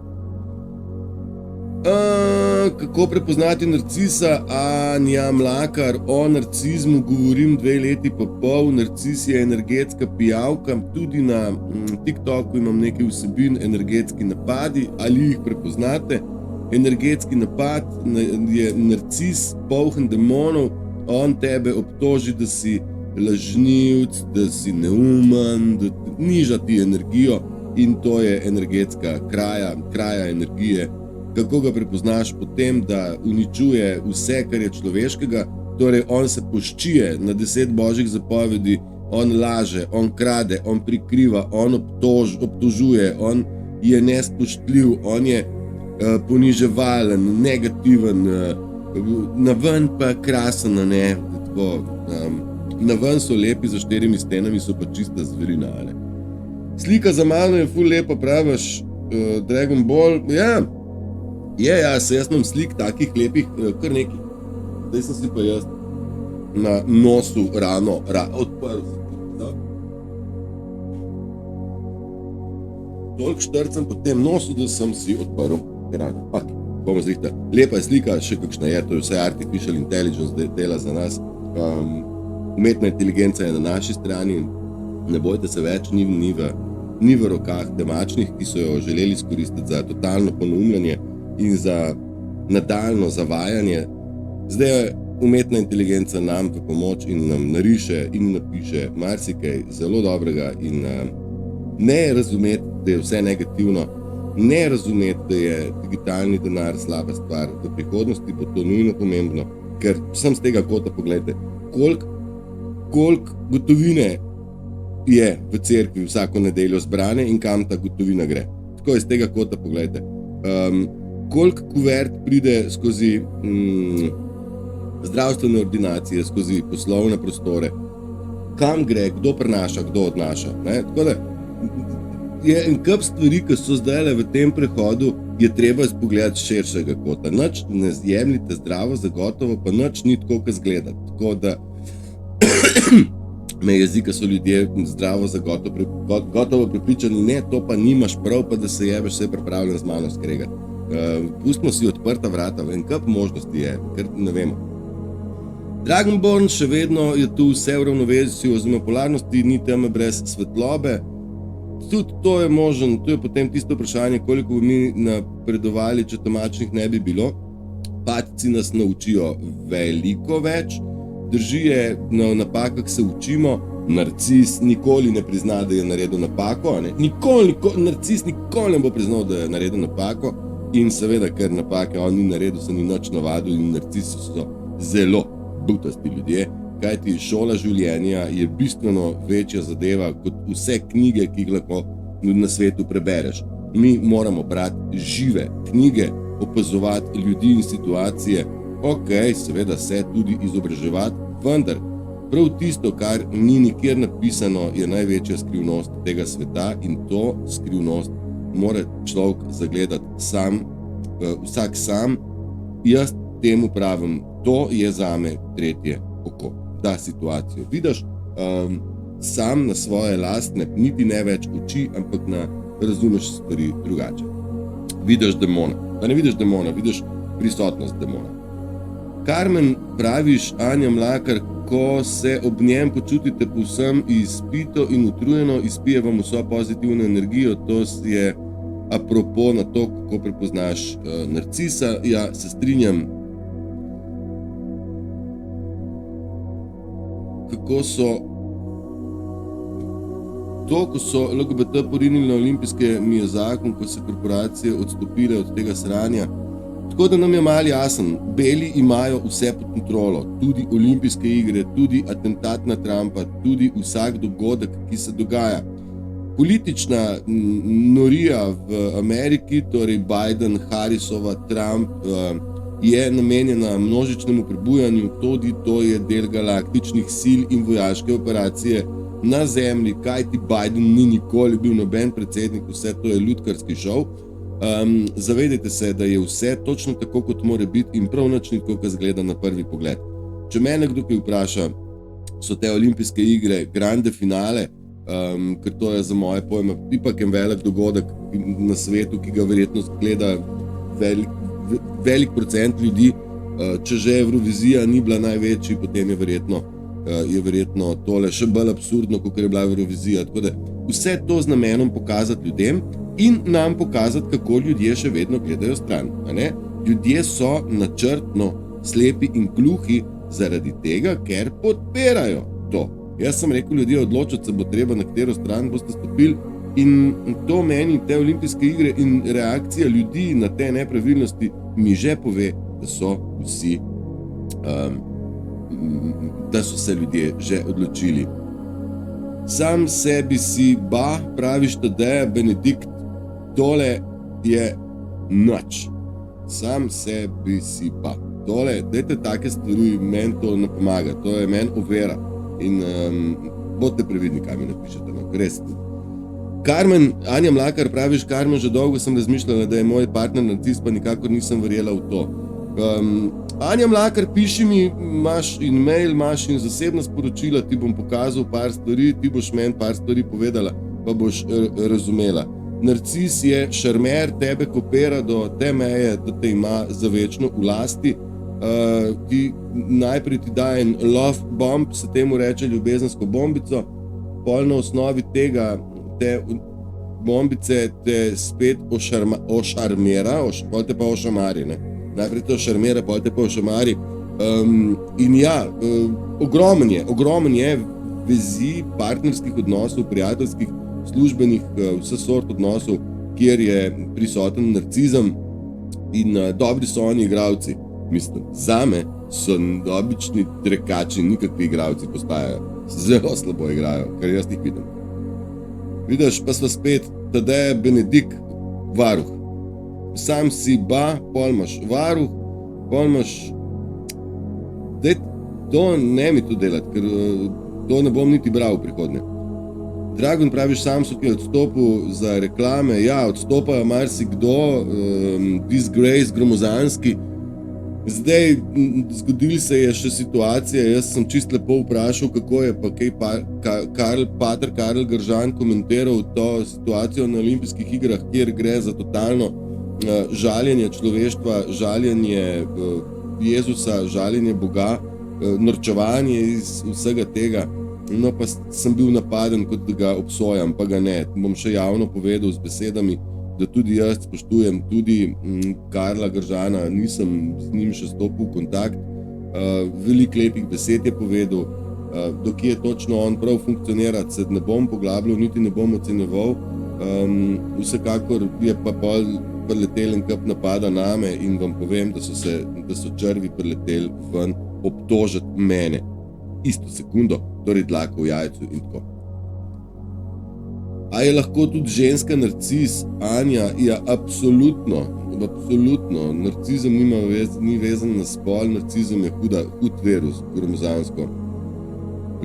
Kako prepoznati narcisa? Anja Mlakar, o narcizmu govorim 2 leti pa pol. Narcis je energetska pijavka, tudi na TikToku imam nekaj vsebin, energetski napadi, ali jih prepoznate? Energetski napad je narcis, poln demonov, on tebe obtoži, da si lažnivc, da si neumen, da niža ti energijo in to je energetska kraja energije. Kako ga prepoznaš? Potem, da uničuje vse, kar je človeškega, torej on se poščije na 10 božjih zapovedi, on laže, on krade, on prikriva, on obtožuje, on je nespoštljiv, on je poniževalen, negativen, naven pa krasen, ne, tako, naven so lepi, za 4 stenami so pa čista zverina, ne. Slika za mano je ful lepa, praviš, Dragon Ball, jaz imam slik takih lepih, kar nekaj. Zdaj sem si pa jaz na nosu rano odprl. Toliko štrcem po tem nosu, da sem si odprl rano. Bomo zrihta. Lepa je slika, še kakšna je, to je vse artificial intelligence dela za nas. Umetna inteligenca je na naši strani, ne bojte se več, ni v rokah temačnih, ki so jo želeli izkoristiti za totalno poneumljanje in za nadaljno zavajanje. Zdaj je umetna inteligenca nam v pomoč in nam nariše in napiše marsikaj zelo dobrega in ne razumeti, da je vse negativno, ne razumeti, da je digitalni denar slaba stvar. V prihodnosti bo to nujno pomembno, ker sem z tega kota, pogledajte, koliko gotovine je v cerkvi vsako nedeljo zbrane in kam ta gotovina gre. Tako iz tega kota, pogledajte. Koliko kuvert pride skozi zdravstvene ordinacije, skozi poslovne prostore, kam gre, kdo prenaša, kdo odnaša. Ne? Tako da je en kup stvari, ki so zdaj v tem prehodu, je treba spogledati širšega kota. Nič ne jemljite zdravo za gotovo, pa nič ni tako, kot izgleda. Tako da me jezika so ljudje zdravo za gotovo prepričani, ne, to pa nimaš prav, pa da se jebeš, vse pripravljen z mano skregati. Pustimo si odprta vrata, en kup možnosti je, ker ne vemo. Dragonborn še vedno je tu vse v ravnovesju, oziroma polarnosti, ni teme brez svetlobe. Tudi to je možen, to je potem tisto vprašanje, koliko bi mi napredovali, če temačnih ne bi bilo. Padci nas naučijo veliko več, drži je, na napakah se učimo, narcis nikoli ne prizna, da je naredil napako, ne? Narcis nikoli ne bo priznal, da je naredil napako in seveda, ker napake on ni naredil, se ni nič navadil in narcisi so zelo butasti ljudje, kajti šola življenja je bistveno večja zadeva kot vse knjige, ki jih lahko na svetu prebereš. Mi moramo brati žive knjige, opazovati ljudi in situacije, seveda se tudi izobraževati, vendar prav tisto, kar ni nikjer napisano, je največja skrivnost tega sveta in to skrivnost mora človek zagledati sam, vsak sam. Jaz temu pravim, to je zame tretje oko. Da situacijo vidiš sam na svoje lastne, niti ne več oči, ampak razumeš stvari drugače. Vidiš demona, pa ne vidiš demona, vidiš prisotnost demona. Karmen, praviš, Anja Mlakar, ko se ob njem počutite povsem izpito in utrujeno, izpije vam vso pozitivno energijo, to je apropo na to, kako prepoznaš narcisa. Ja, se strinjam. Kako so to, ko so LGBT porinili na olimpijske, mi je zakon, ko se korporacije odstopile od tega sranja. Tako da nam je malo jasen, beli imajo vse pod kontrolo, tudi olimpijske igre, tudi atentat na Trumpa, tudi vsak dogodek, ki se dogaja. Politična norija v Ameriki, torej Biden, Harrisova, Trump, je namenjena množičnemu prebujanju, tudi to je del galaktičnih sil in vojaške operacije na Zemlji, kajti Biden ni nikoli bil noben predsednik, vse to je lutkarski šov. Zavedajte se, da je vse točno tako, kot mora biti in prav nič ni tako, kot zgleda na prvi pogled. Če mene kdo kaj vpraša, so te olimpijske igre grande finale, ker to je za moje pojme ipak en velik dogodek na svetu, ki ga verjetno gleda velik procent ljudi. Če že Eurovizija ni bila največji, potem je verjetno tole še bolj absurdno, kot je bila Eurovizija. Tako da vse to z namenom pokazati ljudem in nam pokazati, kako ljudje še vedno gledajo stran. Ljudje so načrtno slepi in gluhi zaradi tega, ker podpirajo to. Jaz sem rekel, ljudje, odločiti se bo treba, na katero stran boste stopili, in to meni, te olimpijske igre in reakcija ljudi na te nepravilnosti mi že pove, da so vsi, da so se ljudje že odločili. Sam sebi si praviš Tadeja Benedikt, tole je nič. Sam sebi si tole, dajte take stvari, meni to ne pomaga, to je meni overa. In bodite previdni, kaj mi napišete, res. Karmen, Anja Mlakar, praviš, Karmen, že dolgo sem razmišljala, da je moj partner narcis, pa nikakor nisem verjela v to. Anja Mlakar, piši mi, imaš in mail, imaš in zasebna sporočila, ti bom pokazal par stvari, ti boš meni par stvari povedala, pa boš razumela. Narcis je šarmer, tebe kopira do te meje, da te ima za večno v lasti. Ti najprej ti daje en love bomb, se temu reče ljubezensko bombico, pol na osnovi tega, te bombice te spet ošarmira, pol te pa ošamari, ne? Najprej te ošarmira, pol te pa ošamari. In ja, ogromen je vezi partnerskih odnosov, prijateljskih, službenih, vse sort odnosov, kjer je prisoten narcizem in dobri so oni igralci. Mislim, zame so obični drekači, nikakvi igralci postajajo. Zelo slabo igrajo, kar jaz jih vidim. Vidiš, pa sva spet Tadeja Benedikt, varuh. Sam si pol imaš varuh, pol imaš... Dej, to ne mi to delati, ker to ne bom niti bral v prihodnje. Dragon, praviš, Samsung je odstopil za reklame. Ja, odstopajo marsikdo, disgrace, gromozanski. Zdaj, zgodil se je še situacija, jaz sem čisto lepo vprašal, kako je pa kaj pater Karl Gržan komentiral to situacijo na olimpijskih igrah, kjer gre za totalno žaljenje človeštva, žaljenje Jezusa, žaljenje Boga, norčevanje iz vsega tega. No, pa sem bil napaden, kot da ga obsojam, pa ga ne. Bom še javno povedal z besedami, da tudi jaz spoštujem tudi Karla Gržana, nisem z njim še stopil v kontakt. Veliko lepih besed je povedal, do kje točno on prav funkcionira, se ne bom poglabljal, niti ne bom ocenjeval. Vsekakor je pa pol priletel en kup napada name in vam povem, da so črvi prileteli ven obtožiti mene. Isto sekundo, torej dlako v jajcu in tako. A je lahko tudi ženska narcis, Anja? Ja, absolutno. Narcizem ni vezan na spol, narcizem je hud virus, gromozansko.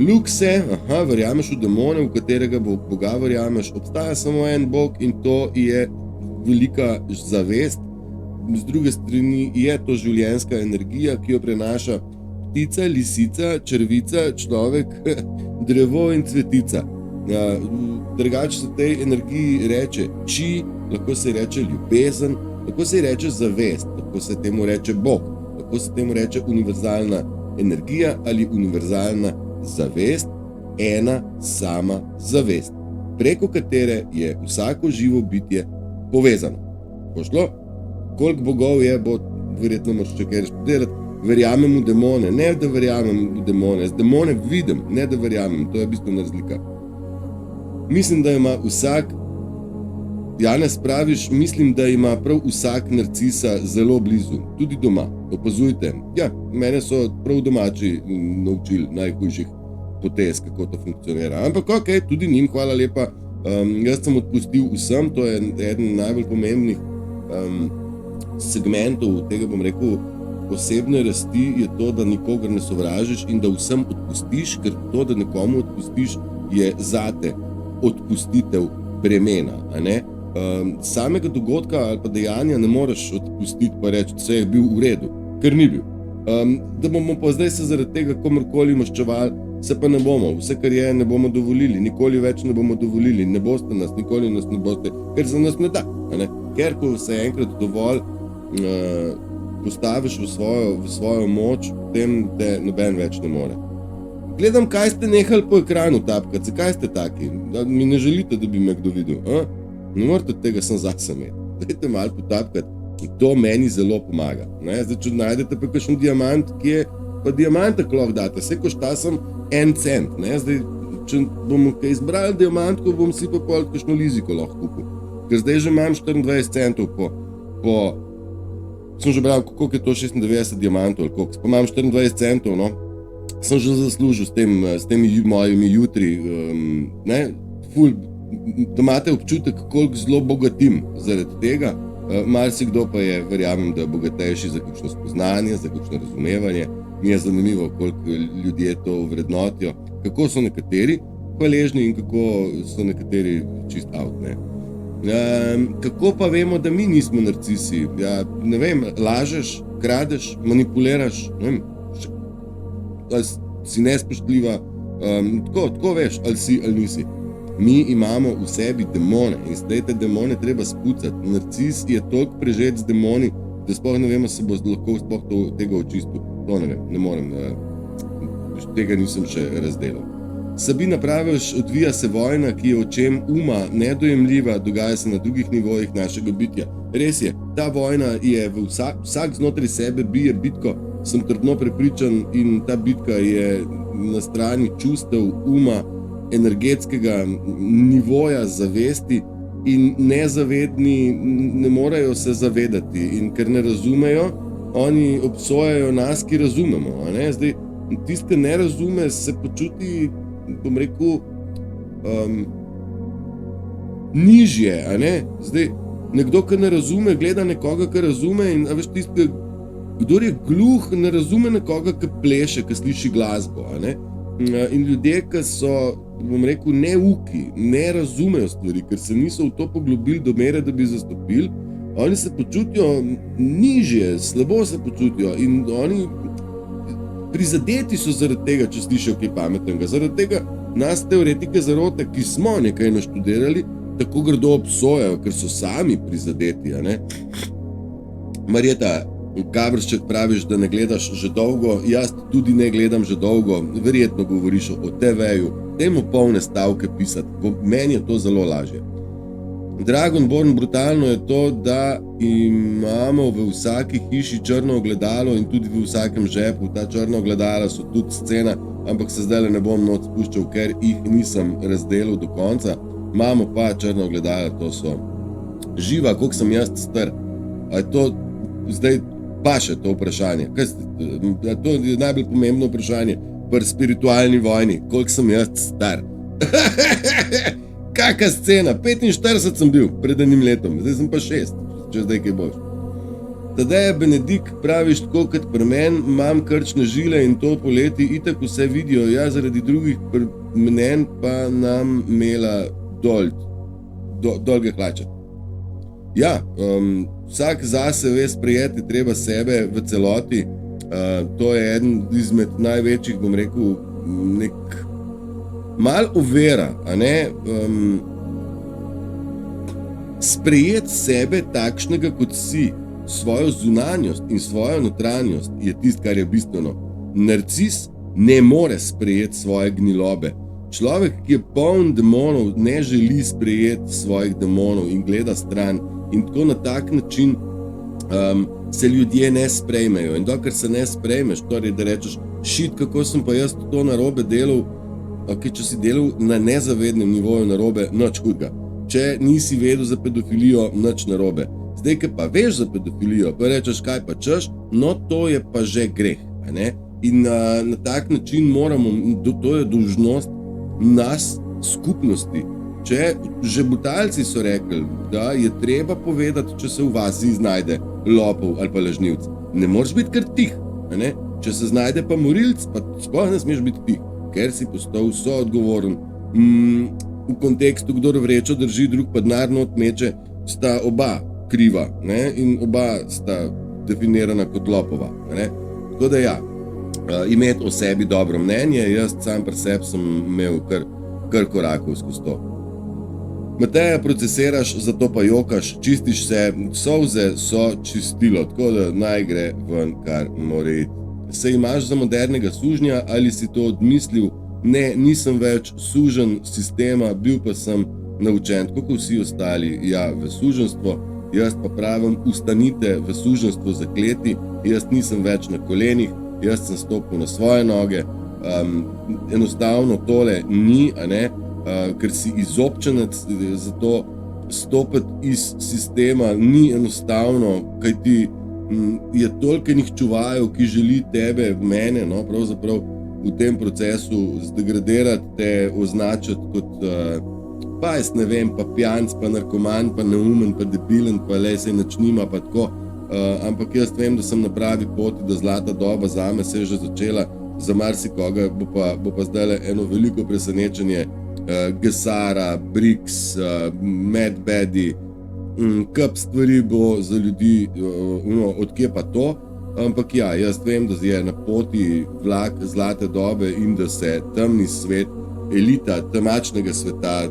Lukse, verjameš v demone, v katerega Boga verjameš, obstaja samo en Bog in to je velika zavest. Z druge strani je to življenjska energija, ki jo prenaša ptica, lisica, črvica, človek, drevo in cvetica. Drugače se tej energiji reče či, lahko se reče ljubezen, lahko se reče zavest, lahko se temu reče Bog, kako se temu reče, univerzalna energija ali univerzalna zavest, ena sama zavest, preko katere je vsako živo bitje povezano. Pošlo? Koliko bogov je, bo verjetno moraš še kaj študirati. Verjamem v demone, ne da verjamem v demone, z demone vidim, ne da verjamem, to je bistvena razlika. Mislim, da ima vsak, Janez praviš, mislim, da ima prav vsak narcisa zelo blizu, tudi doma, opazujte. Ja, mene so prav domači naučili najhujših potez, kako to funkcionira. Ampak ok, tudi njim hvala lepa, jaz sem odpustil vsem, to je eden najbolj pomembnih segmentov tega, bom rekel, posebne rasti je to, da nikogar ne sovražiš in da vsem odpustiš, ker to, da nekomu odpustiš, je zate odpustitev bremena, a ne? Samega dogodka ali pa dejanja ne moreš odpustiti pa reči, da je bil v redu, ker ni bil. Da bomo pa zdaj se zaradi tega komorkoli maščevali, se pa ne bomo, vse kar je ne bomo dovolili, nikoli več ne bomo dovolili, ne boste nas, nikoli nas ne boste, ker za nas ne da, a ne? Ker ko se enkrat dovolj postaviš v svojo moč, potem te noben več ne more. Gledam, kaj ste nehali po ekranu tapkati, zakaj ste taki? Da mi ne želite, da bi me kdo videl, a? Ne morate tega sem zase imeti. Dajte malo potapkati in to meni zelo pomaga. Ne? Zdaj, če najdete pa kakšen diamant, ki je, pa diamanta lahko date, se košta sem 1 cent. Ne? Zdaj, če bomo kaj izbrali diamantko, bom si pa pol kakšno liziko lahko kupil. Ker zdaj že imam 24 centov po sem že bral, koliko je to 96 diamantov, ali koliko, pa imam 24 centov, no. Sem že zaslužil s temi mojimi jutri, ne, ful, da imate občutek, koliko zelo bogatim zaradi tega. Marsikdo pa je, verjamem, da je bogatejši za kakšno spoznanje, za kakšno razumevanje. Mi je zanimivo, koliko ljudje to vrednotijo, kako so nekateri hvaležni in kako so nekateri čist out, ne. Kako pa vemo, da mi nismo narcisi? Ja, ne vem, lažeš, kradeš, manipuliraš, ne vem, ali si nespoštljiva, tako veš, ali si ali nisi. Mi imamo v sebi demone in zdaj te demone treba spucati. Narcis je toliko prežet z demoni, da sploh ne vemo, se bo lahko sploh tega očistil. To ne vem, ne morem, tega nisem še razdelal. Sabina praviš, odvija se vojna, ki je očem uma nedojemljiva, dogaja se na drugih nivojih našega bitja. Res je, ta vojna je vsak znotraj sebe bije bitko, sem trdno prepričan in ta bitka je na strani čustev, uma, energetskega nivoja zavesti in nezavedni ne morejo se zavedati in ker ne razumejo, oni obsojajo nas, ki razumemo. A ne? Zdaj, tisti, ki ne razume, se počuti, bom rekel, nižje, a ne? Zdaj, nekdo, ki ne razume, gleda nekoga, ki razume in, a veš, tisti, kdor je gluh, ne razume nekoga, ki pleše, ki sliši glasbo, a ne? In ljudje, ki so, bom rekel, neuki, ne razumejo stvari, ker se niso v to poglobili do mere, da bi zastopili, oni se počutijo nižje, slabo se počutijo in oni prizadeti so zaradi tega, če slišijo kaj pametnega. Zaradi tega nas teoretike zarote, ki smo nekaj naštudirali, tako grdo obsojajo, ker so sami prizadeti, a ne? Marjeta Gabršček praviš, da ne gledaš že dolgo, jaz tudi ne gledam že dolgo, verjetno govoriš o TV-ju, temu polne stavke pisati, meni je to zelo lažje. Dragonborn, brutalno je to, da imamo v vsaki hiši črno ogledalo in tudi v vsakem žepu. Ta črna ogledala so tudi scena, ampak se zdaj ne bom noč spuščal, ker jih nisem razdelil do konca. Imamo pa črna ogledala, to so živa, koliko sem jaz star. A je to zdaj pa še to vprašanje? To je najbolj pomembno vprašanje pri spiritualni vojni, koliko sem jaz star. Kaka scena, 45 sem bil pred enim letom, zdaj sem pa 6, če zdaj kaj boš. Tadej Benedikt praviš tako kot pri meni, imam krčne žile in to poleti itak vse vidijo, ja zaradi drugih mnen pa nam imela dolge hlače. Ja, vsak zase ve sprejeti treba sebe v celoti, to je eden izmed največjih, bom rekel, nek mal overa, a ne, sprejeti sebe takšnega, kot si, svojo zunanjost in svojo notranjost je tisto, kar je bistveno. Narcis ne more sprejeti svoje gnilobe. Človek, ki je poln demonov, ne želi sprejeti svojih demonov in gleda stran. In tako na tak način se ljudje ne sprejmejo. In dokler se ne sprejmeš, torej da rečeš, šit, kako sem pa jaz to narobe delal, okay, če si delal na nezavednem nivoju narobe, nič hudega. Če nisi vedel za pedofilijo, nič narobe. Zdaj, ki pa veš za pedofilijo, pa rečeš, kaj pa češ, no to je pa že greh. Ne? In na tak način moramo, to je dolžnost nas, skupnosti. Če že Butalci so rekli, da je treba povedati, če se v vasi znajde lopov ali pa lažnivc. Ne moreš biti kar tih. Ne? Če se znajde pa morilc, pa sploh ne smeš biti tih, ker si postal soodgovoren. V kontekstu, kdor vrečo drži, drug pa denar not meče, sta oba kriva, ne? In oba sta definirana kot lopova. Ne? Tako da ja, imeti o sebi dobro mnenje, jaz sam pri sebi sem imel kar korakov skozi to. Mateja procesiraš, zato pa jokaš, čistiš se, solze so čistilo, tako da naj gre ven, kar mora iti. Se imaš za modernega sužnja ali si to odmislil? Ne, nisem več sužen sistema, bil pa sem naučen, tako kot vsi ostali, ja, v suženstvo. Jaz pa pravim, ustanite v suženstvo zakleti, jaz nisem več na kolenih, jaz sem stopil na svoje noge. Enostavno tole ni, ker si izobčenec, zato stopiti iz sistema ni enostavno, kajti je toliko enih čuvajev, ki želi tebe, mene, no, pravzaprav v tem procesu zdegradirati, te označiti kot pa jaz ne vem, pa pijanc, pa narkoman, pa neumen, pa debilen, pa le se nič nima, pa tako. Ampak jaz vem, da sem na pravi poti, da zlata doba zame se je že začela, za marsikoga bo pa zdaj eno veliko presenečenje. Gesara, Brix, Mad Badi, kup stvari bo za ljudi, odkje pa to. Ampak ja, jaz vem, da je na poti vlak zlate dobe in da se temni svet, elita temačnega sveta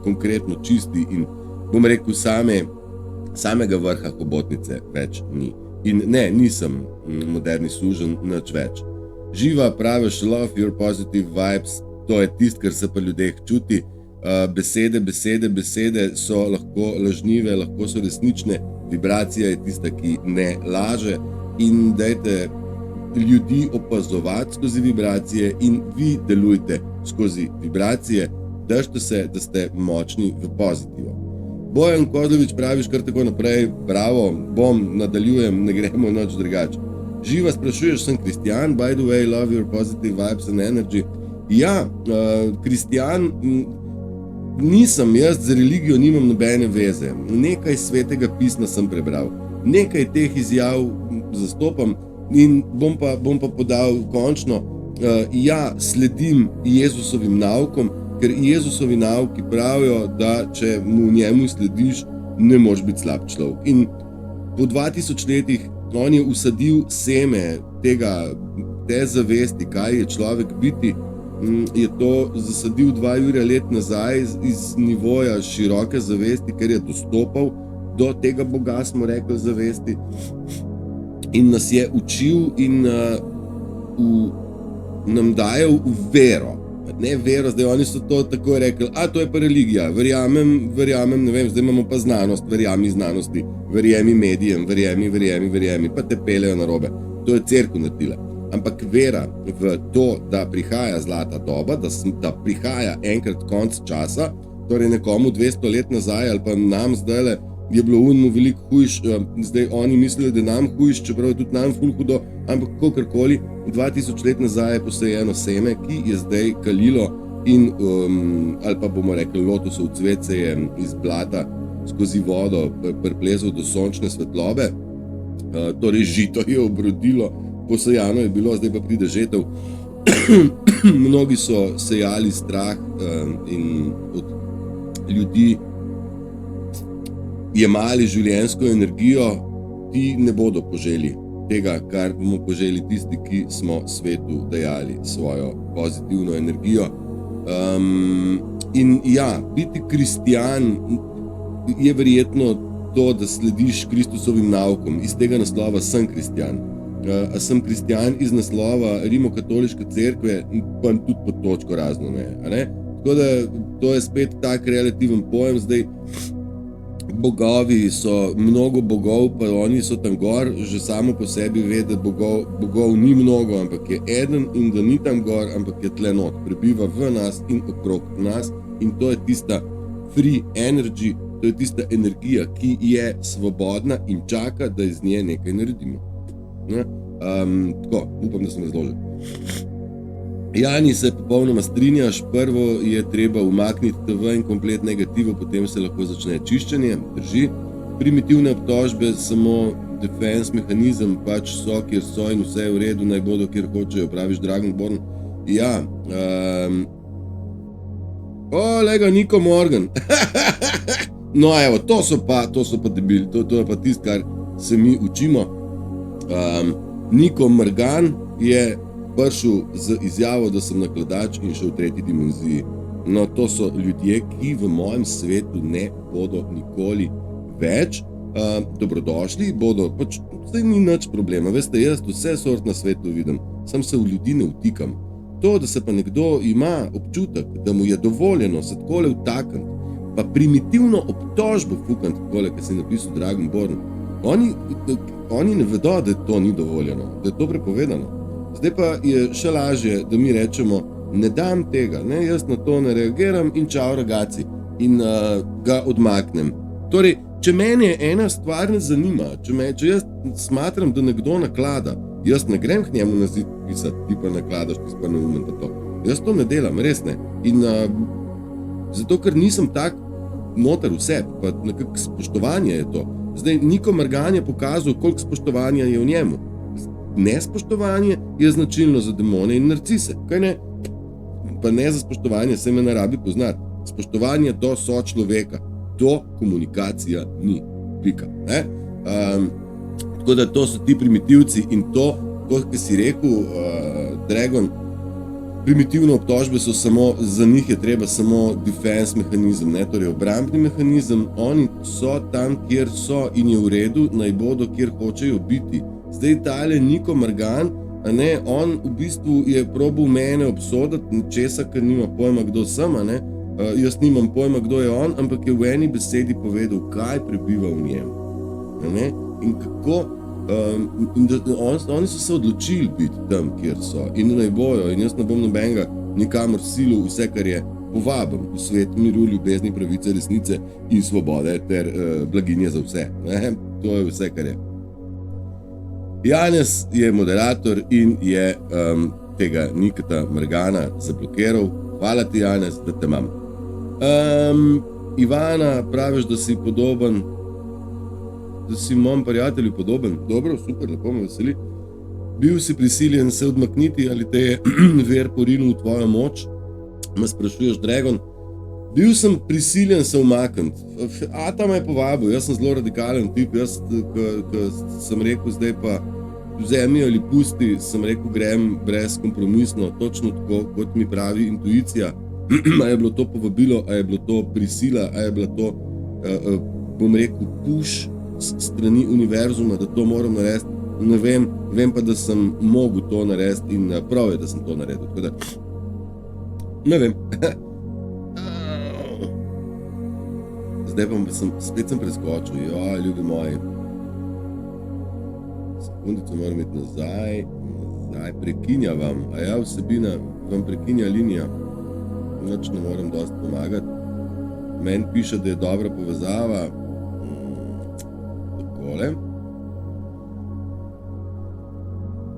konkretno čisti in bom rekel, samega vrha hobotnice več ni. In ne, nisem moderni sužen, nič več. Živa, praviš, love your positive vibes, to je tisto, kar se pa ljudeh čuti. Besede so lahko lažnive, lahko so resnične, vibracija je tista, ki ne laže. In dajte ljudi opazovati skozi vibracije in vi delujte skozi vibracije, držite se, da ste močni v pozitivo. Bojan Kozlovič, praviš kar tako naprej, bravo, nadaljujem, ne gremo nič drugače. Živa, sprašuješ, sem Kristjan, by the way, love your positive vibes and energy. Ja, Kristjan, nisem, jaz z religijo nimam nobene veze. Nekaj svetega pisma sem prebral, nekaj teh izjav zastopam in bom pa podal končno, ja, sledim Jezusovim naukom, ker Jezusovi nauki pravijo, da če mu njemu slediš, ne moreš biti slab človek. In po 2000 letih on je usadil seme te zavesti, kaj je človek biti, je to zasadil 2 Jurja let nazaj iz nivoja široke zavesti, ker je dostopal do tega Boga, smo rekli, zavesti, in nas je učil in nam dajal vero. Ne vero, zdaj oni so to tako rekli, to je pa religija, verjamem, ne vem, zdaj imamo pa znanost, verjami znanosti, verjemi medijem, verjemi, pa te pelejo narobe. To je cerkev naredila. Ampak vera v to, da prihaja zlata doba, da prihaja enkrat konc časa, torej nekomu 200 let nazaj ali pa nam zdajle, je bilo unmu veliko hujš, zdaj oni mislijo, da je nam hujš, čeprav je tudi nam ful hudo, ampak kakorkoli, 2000 let nazaj je posejeno seme, ki je zdaj kalilo in, ali pa bomo rekli, lotosov cvet se je iz blata skozi vodo priplezal do sončne svetlobe, torej žito je obrodilo, posejano je bilo, zdaj pa pride žetev. Mnogi so sejali strah in od ljudi jemali življenjsko energijo, ti ne bodo poželi tega, kar bomo poželi tisti, ki smo svetu dajali svojo pozitivno energijo. In ja, biti kristjan je verjetno to, da slediš Kristusovim naukom. Iz tega naslova sem kristjan. Sem kristjan iz naslova Rimokatoliške cerkve, pa tudi pod točko razno ne. Tako da to je spet tak relativen pojem. Zdaj, bogovi so mnogo bogov, pa oni so tam gor, že samo po sebi ve, da bogov ni mnogo, ampak je eden in da ni tam gor, ampak je tle not, prebiva v nas in okrog nas in to je tista free energy, to je tista energija, ki je svobodna in čaka, da iz nje nekaj naredimo. Tako, upam, da sem razložil. Jani, se popolnoma strinjaš, prvo je treba umakniti TV in komplet negativo, potem se lahko začne čiščenje, drži. Primitivne obtožbe, samo defense mehanizem, pač so, kjer so in vse je v redu, naj bodo, kjer hočejo, praviš Dragonborn. Ja, lega, Nico Morgan. No, evo, to so pa debili, to je pa tisto, kar se mi učimo. Nico Morgan je prišel z izjavo, da sem nakladač in šel v tretji dimenziji. No, to so ljudje, ki v mojem svetu ne bodo nikoli več. Dobrodošli bodo, pač zdaj ni nič problema. Veste, jaz vse sort na svetu vidim, sam se v ljudi ne vtikam. To, da se pa nekdo ima občutek, da mu je dovoljeno se takole vtakant, pa primitivno obtožbo fukant takole, ki si napisal Dragonborn, oni ne vedo, da to ni dovoljeno, da je to prepovedano. Zdaj pa je še lažje, da mi rečemo, ne dam tega, ne, jaz na to ne reagiram in čau ragazzi in ga odmaknem. Torej, če mene ena stvar ne zanima, če jaz smatram, da nekdo naklada, jaz ne grem k njemu na zid pisati, ti pa nakladaš, ti pa neumen pa to. Jaz to ne delam, res ne. In zato, ker nisem tak noter vse, pa nekako spoštovanje je to. Zdaj, Nico Morgan je pokazal, koliko spoštovanja je v njemu. Nespoštovanje je značilno za demone in narcise, kaj ne? Pa ne za spoštovanje, se me ne rabi poznati. Spoštovanje do sočloveka, to komunikacija ni, pika. Tako da to so ti primitivci in to, kot si rekel, Dragon, primitivne obtožbe so samo, za njih je treba samo defense mehanizem, ne, torej obrambni mehanizem, oni so tam, kjer so in je v redu, naj bodo, kjer hočejo biti. Zdaj tale Nico Morgan, on v bistvu je probal mene obsoditi nečesa, ker nima pojma, kdo sem, jaz nimam pojma, kdo je on, ampak je v eni besedi povedal, kaj prebiva v njem. In kako, oni so se odločili biti tam, kjer so in naj bojo, in jaz ne bom nobenega nikamor silil, vse, kar je povabim v svet miru, ljubezni, pravice, resnice in svobode ter blaginje za vse. To je vse, kar je. Janez je moderator in je tega Nicota Morgana zablokiral. Hvala ti, Janez, da te imam. Ivana, praviš, da si podoben, da si mojemu prijatelju podoben. Dobro, super, lepo me veseli. Bil si prisiljen se odmakniti, ali te je ver porinil v tvojo moč? Me sprašuješ, Dragon. Bil sem prisiljen se umakniti. Ata me je povabil, jaz sem zelo radikalen tip, jaz, ko sem rekel, zdaj pa vzemi ali pusti, sem rekel, grem brezkompromisno, točno tako, kot mi pravi intuicija. A je bilo to povabilo, a je bilo to prisila, a je bilo to, bom rekel, push strani univerzuma, da to moram narediti. Ne vem pa, da sem mogel to narediti in prav je, da sem to naredil. Tako da, ne vem. Zdaj pa spet sem preskočil, ljubi moji. Sekundico moram iti nazaj, prekinja vam, a ja, vsebina vam prekinja linija, nič ne moram dosti pomagati. Meni piše, da je dobra povezava, takole.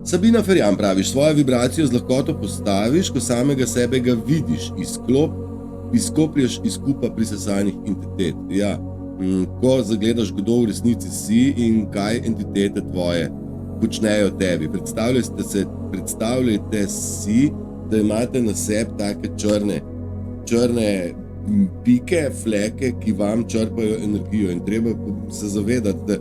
Sabina Ferjan praviš, svojo vibracijo z lahkoto postaviš, ko samega sebe ga vidiš, izkoplješ iz kupa prisesanih entitet. Ja, ko zagledaš, kdo v resnici si in kaj entitete tvoje počnejo tebi. Predstavljajte si, da imate na sebi take črne pike, fleke, ki vam črpajo energijo in treba se zavedati, da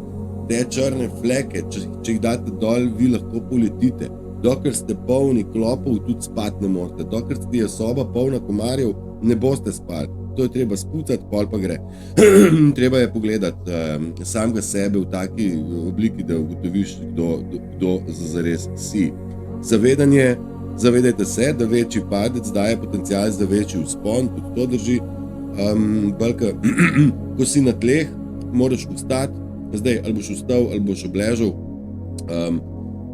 te črne fleke, če jih date dol, vi lahko poletite. Dokler ste polni klopov, tudi spati ne morete. Dokler je soba polna komarjev, ne boste spali. to je treba spucati, pol pa gre. Treba je pogledati samega sebe v taki obliki, da ugotoviš, kdo zares si. Zavedanje, zavedajte se, da večji padec daje potencial za večji vzpon, tudi to drži. Balka, ko si na tleh, moraš vstati, zdaj ali boš vstal, ali boš obležal.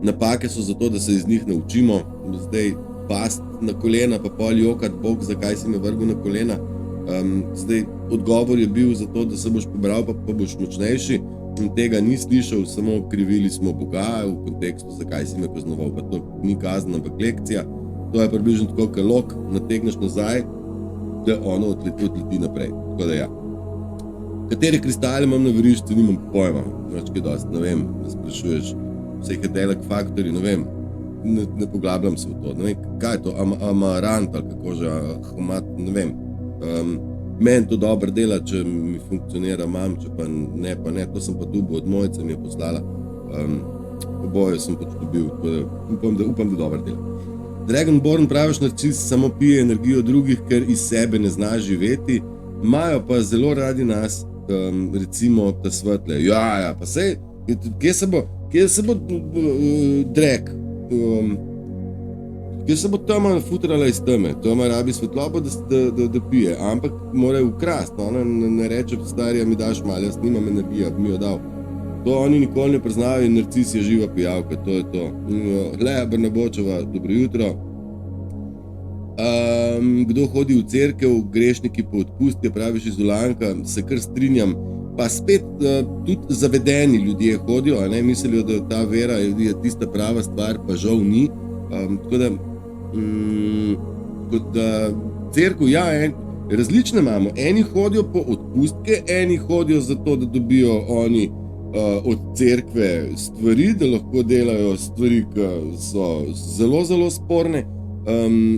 Napake so zato, da se iz njih naučimo, zdaj past na kolena, pa pol jokat, Bog, zakaj si me vrgel na kolena. Zdaj odgovor je bil zato, da se boš pobral, pa boš močnejši, in tega ni slišal, samo krivili smo Boga v kontekstu, zakaj si me kaznoval, pa to ni kazen, ampak lekcija. To je približno tako, kot lok nategneš nazaj, da ono odleti naprej. Tako da ja. Katere kristale imam na verišču, nimam pojma, več kaj dosti, ne vem, me sprašuješ, psychedelic factory, ne vem, ne poglabljam se v to, ne vem, kaj je to, amarant ali kako že, ne vem. Meni to dobro dela, če mi funkcionira, imam, če pa ne, to sem pa dobil od mojice, mi je poslala, oboje sem pač dobil, tako da upam, da dobro dela. Dragonborn, praviš narcis, samo pije energijo drugih, ker iz sebe ne zna živeti, imajo pa zelo radi nas, recimo ta svetle. Ja, pa sej, kje se bo drag, kje se bo tama futrala iz teme, tama rabi svetlobo, da pije, ampak mora ukrast, ona ne reče, starija, mi daš malo, jaz nimam energije, bi mi jo dal. To oni nikoli ne priznajo in narcis je živa pijavka, to je to. Hle, Brnebočeva, dobro jutro. Kdo hodi v cerkev, grešniki po odpustke, praviš Izolanka, se kar strinjam. Pa spet tudi zavedeni ljudje hodijo, ne, mislijo, da ta vera je tista prava stvar, pa žal ni. Tako da cerkev, ja, različne imamo. Eni hodijo po odpustke, eni hodijo zato, da dobijo oni od cerkve stvari, da lahko delajo stvari, ki so zelo, zelo sporne,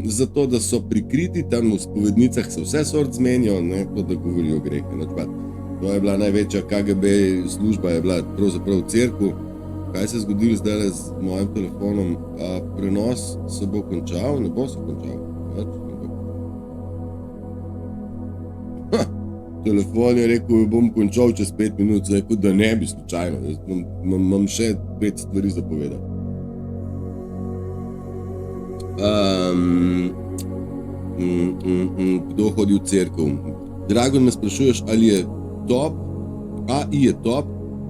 zato, da so prikriti, tam v spovednicah se vse sort zmenijo, ne, to, da govorijo grehe. To je bila največja KGB služba, je bila pravzaprav v cerkvu. Kaj se je zgodilo zdaj z mojim telefonom? Prenos se bo končal, ne bo se končal. Telefon je rekel, bom končal čez 5 minut, zdaj kot da ne bi slučajno, imam še 5 stvari za povedati. Kdo hodi v cerkev? Dragon, me sprašuješ, ali je top, AI je top,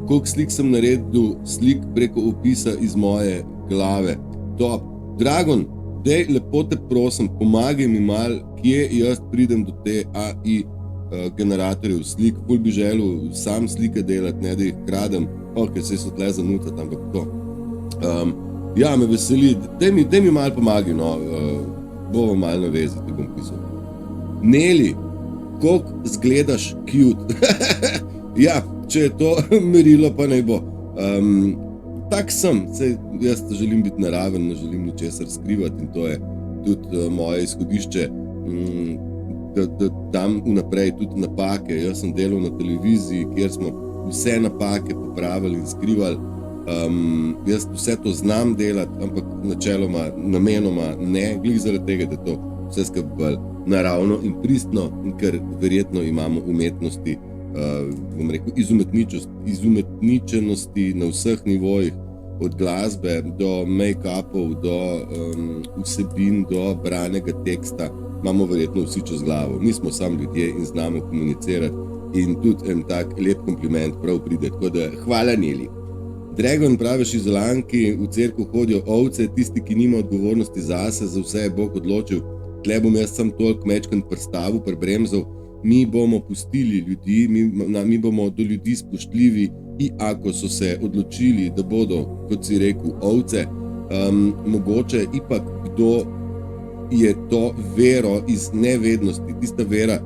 koliko slik sem naredil, slik preko opisa iz moje glave. Top. Dragon, dej, lepo te prosim, pomagaj mi malo, kje jaz pridem do te AI generatorjev slik, ful bi želel sam slike delati, ne da jih kradem, ok, se so tle zanucati, ampak to. Ja, me veseli, dej mi malo pomagaj, no, bomo malo na vezi, ti bom pisal. Neli, koliko zgledaš cute? Ja, če je to merilo, pa naj bo. Tak sem, jaz želim biti naraven, ne želim ničesar skrivati in to je tudi moje izhodišče, da dam vnaprej tudi napake. Jaz sem delal na televiziji, kjer smo vse napake popravili in skrivali. Jaz vse to znam delati, ampak načeloma, namenoma ne, glih zaradi tega, da to vse skupaj bolj naravno in pristno, ker verjetno imamo umetnosti, bom rekel, izumetničenosti na vseh nivojih, od glasbe do make-upov, do vsebin, do branega teksta, imamo verjetno vsi čez glavo. Mi smo sam ljudje in znamo komunicirati in tudi en tak lep kompliment prav pride, tako da hvala Neli. Dragon, praviš Izolanki, v cerkev hodijo ovce, tisti, ki nima odgovornosti zase, za vse je Bog odločil. Tle bom jaz sam toliko mečkan prstavil, prebremzal, mi bomo pustili ljudi, mi bomo do ljudi spoštljivi in ako so se odločili, da bodo, kot si rekel, ovce, mogoče ipak kdo je to vero iz nevednosti, tista vera,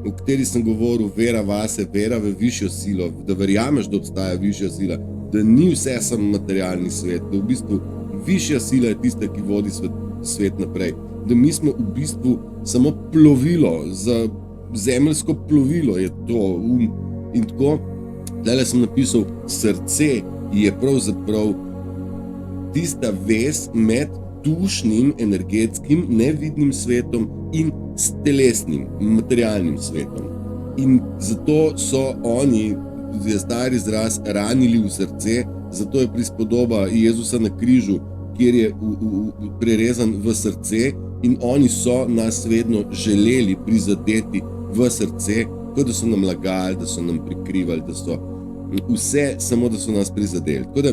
o kateri sem govoril, vera vase, vera v višjo silo, da verjameš, da obstaja višja sila, da ni vse samo materialni svet, da v bistvu višja sila je tista, ki vodi svet naprej, da mi smo v bistvu samo plovilo, za zemeljsko plovilo je to in tako. Tele sem napisal, srce je pravzaprav tista vez med dušnim, energetskim, nevidnim svetom in s telesnim, materialnim svetom. In zato so oni, je stari izraz, ranili v srce, zato je prispodoba Jezusa na križu, kjer je prerezan v srce, in oni so nas vedno želeli prizadeti v srce, kot da so nam lagali, da so nam prikrivali, da so vse, samo da so nas prizadeli. Tako da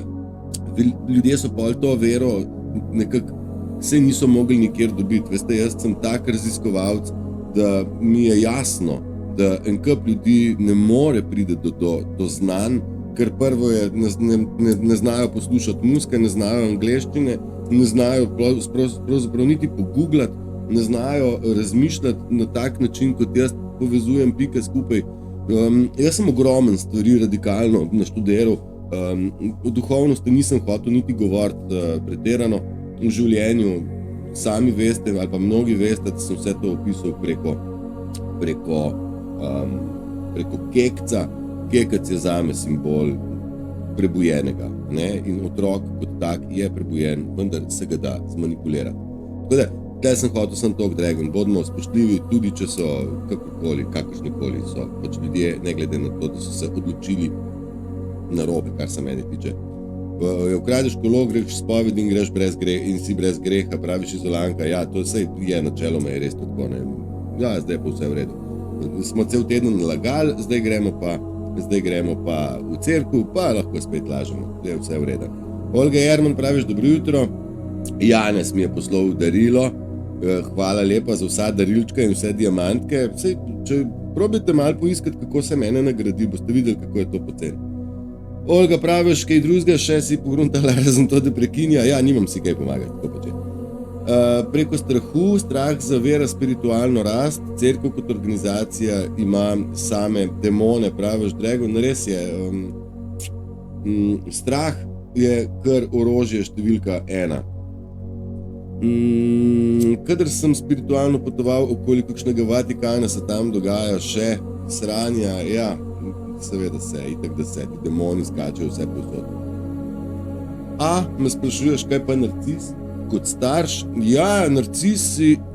ljudje so pol to vero nekako se niso mogli nikjer dobiti. Veste, jaz sem tak raziskovalec, da mi je jasno, da en kup ljudi ne more priti do znanj, ker prvo je, ne znajo poslušati muzike, ne znajo angleščine, ne znajo pravzaprav niti pogooglati, ne znajo razmišljati na tak način, kot jaz povezujem pike skupaj. Jaz sem ogromen stvari radikalno naštudiral, o duhovnosti nisem hotel niti govoriti pretirano v življenju. Sami veste, ali pa mnogi veste, da sem vse to opisal preko kekca. Kekec je zame simbol prebujenega, ne? In otrok kot tak je prebujen, vendar se ga da zmanipulirati. Tako da, tukaj sem hotel sem tok dragon, bodimo spoštljivi, tudi če so kakršnikoli so pač ljudje, ne glede na to, da so se odločili narobe, kar se mene tiče. Ukradeš kolo, greš spoved in greš in si brez greha, praviš Izolanka, ja, to vse je načeloma je res tako, ne. Ja, zdaj pa vse v redu. Smo cel teden nalagali, zdaj gremo pa v cerkev, pa lahko spet lažemo, zdaj je vse v redu. Olga Jerman, praviš dobro jutro, Janez mi je poslal darilo, hvala lepa za vsa darilčka in vse diamantke. Sej, če probite malo poiskati, kako se mene nagradi, boste videli, kako je to poceni. Olga, praviš, kaj drugega, še si pogruntala razen to, da prekinja. Ja, nimam si kaj pomagati, tako početi. Preko strahu, strah zavira spiritualno rast, cerkev kot organizacija ima same demone, praviš, Dragon, res je. Strah je kar orožje številka 1. Kadar sem spiritualno potoval okoli kakšnega Vatikana, se tam dogaja še sranja, ja, seveda se, itak da se, ti demoni skačejo vse povsod. Me sprašuješ, kaj pa narcis? Kot starš? Ja,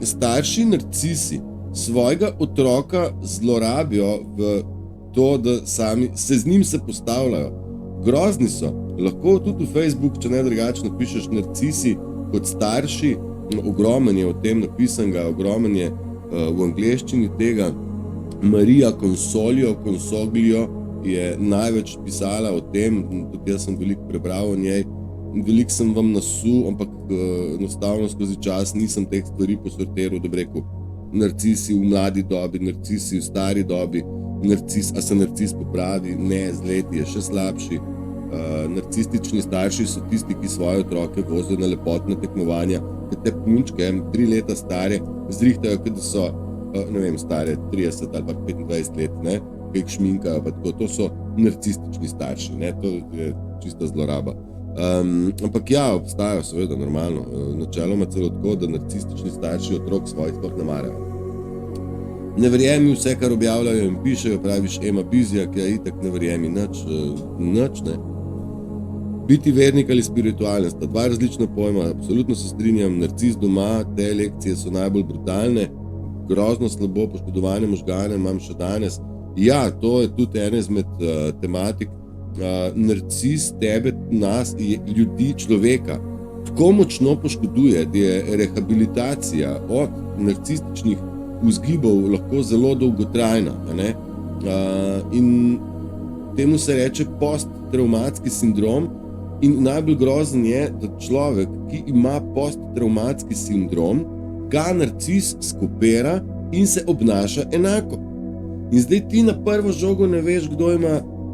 starši narcisi svojega otroka zlorabijo v to, da sami se z njim se postavljajo. Grozni so. Lahko tudi v Facebook, če ne drugače, napišeš narcisi kot starši, ogromen je o tem napisanega, ogromen je v angleščini tega. Maria Consoglio je največ pisala o tem, tudi jaz sem veliko prebral o njej, veliko sem vam nasul, ampak enostavno skozi čas nisem teh stvari posortiral, da bi rekel, narcisi v mladi dobi, narcisi v stari dobi, a se narcis popravi, ne, z leti je še slabši. Narcistični starši so tisti, ki svoje otroke vozijo na lepotne tekmovanja, ki te punčke, 3 leta stare, zrihtajo, da so, ne vem, stare 30 ali pa 25 let, ne, ki jih šminkajo, pa tako, to so narcistični starši, ne, to je čista zloraba. Ampak ja, obstajajo seveda normalno, načeloma celo tako, da narcistični starši otrok svojih sploh ne marajo. Ne verjemi vse, kar objavljajo in pišejo, praviš Ema Bizjak, ja, itak ne verjemi nič, ne. Biti vernik ali spiritualen sta dva različna pojma, absolutno se strinjam, narcis doma, te lekcije so najbolj brutalne, grozno slabo, poškodovane možgane imam še danes. Ja, to je tudi ena izmed tematik. Narcis tebe, nas, ljudi, človeka, tako močno poškoduje, da je rehabilitacija od narcističnih vzgibov lahko zelo dolgotrajna, ne? In temu se reče posttraumatski sindrom. In najbolj grozen je, da človek, ki ima posttraumatski sindrom, ga narcis skopira in se obnaša enako. In zdaj ti na prvo žogo ne veš,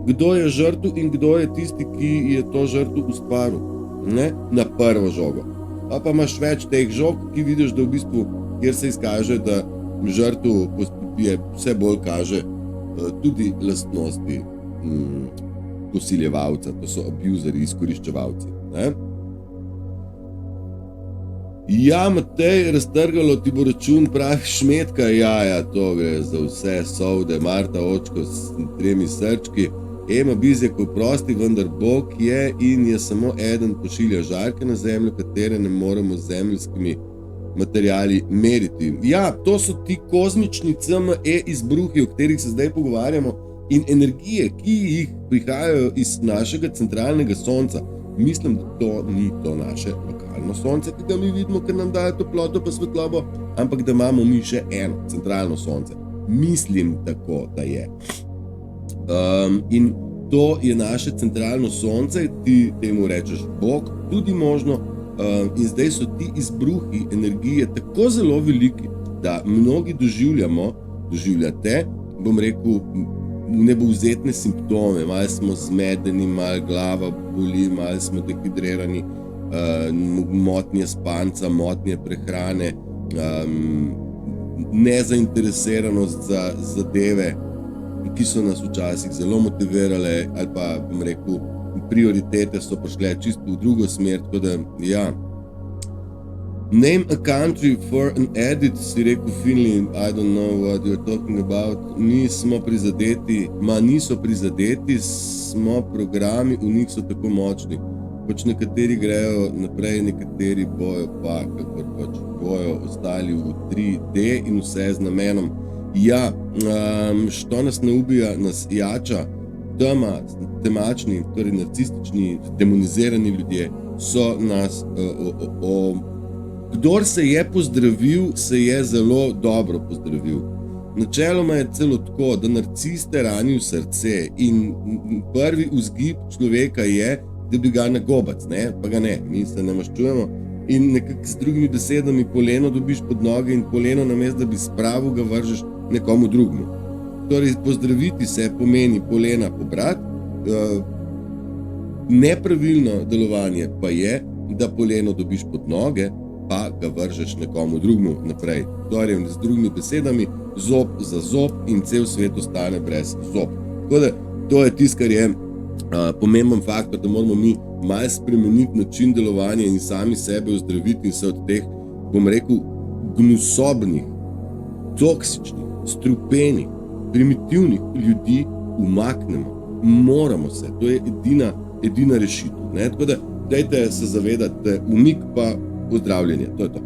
kdo je žrtev in kdo je tisti, ki je to žrtev ustvaril. Ne? Na prvo žogo. Pa imaš več teh žog, ki vidiš, da v bistvu, kjer se izkaže, da žrtev vse bolj kaže tudi lastnosti posiljevalca, to so abuzeri, izkoriščevalci. Ne? Ja, Matej, raztrgalo ti bo račun, pravi Šmetka, ja, to gre za vse sovde, Marta Očko s 3 srčki, Ema Bizjak prosti, vendar Bog je in je samo eden, pošilja žarke na zemljo, katere ne moremo z zemeljskimi materiali meriti. Ja, to so ti kozmični CME izbruhi, o katerih se zdaj pogovarjamo, in energije, ki jih prihajajo iz našega centralnega sonca. Mislim, da to ni to naše lokalno sonce, ki ga mi vidimo, ker nam daje toploto pa svetlobo, ampak da imamo mi še eno centralno sonce. Mislim tako, da je. In to je naše centralno sonce, ti temu rečeš Bog, tudi možno. In zdaj so ti izbruhi energije tako zelo veliki, da mnogi doživljate, bom rekel, nebovzetne simptome. Malo smo zmedeni, malo glava boli, malo smo dehidrirani, motnje spanca, motnje prehrane, nezainteresiranost za zadeve, ki so nas včasih zelo motivirale, ali pa, bom rekel, prioritete so prišle čisto v drugo smer, tako da, ja. Name a country for an edit, si rekel Finley, I don't know what you're talking about. Mi smo prizadeti, niso prizadeti, smo programi, v njih so tako močni. Pač nekateri grejo naprej, nekateri bojo pa, kakor pač bojo ostali v 3D in vse z namenom. Ja, što nas ne ubija, nas jača. Temačni, torej narcistični, demonizirani ljudje so nas, kdor se je pozdravil, se je zelo dobro pozdravil. Načeloma je celo tako, da narciste rani v srce in prvi vzgib človeka je, da bi ga nagobac, ne? Pa ga ne, mi se ne maščujemo in nekako s drugimi besedami poleno dobiš pod noge in poleno namesto, da bi spravil, ga vržeš nekomu drugmu. Torej, pozdraviti se pomeni polena pobrati, nepravilno delovanje pa je, da poleno dobiš pod noge, pa ga vržeš nekomu drugmu naprej. Torej, z drugimi besedami, zob za zob in cel svet ostane brez zob. Tako da, to je tisto, kar je pomemben faktor, da moramo mi malo spremeniti način delovanja in sami sebe ozdraviti in se od teh, bom rekel, gnusobnih, toksičnih, strupenih, primitivnih ljudi umaknemo. Moramo se, to je edina rešitev. Ne? Tako da, dajte se zavedati, da umik pa pozdravljanje, to je to.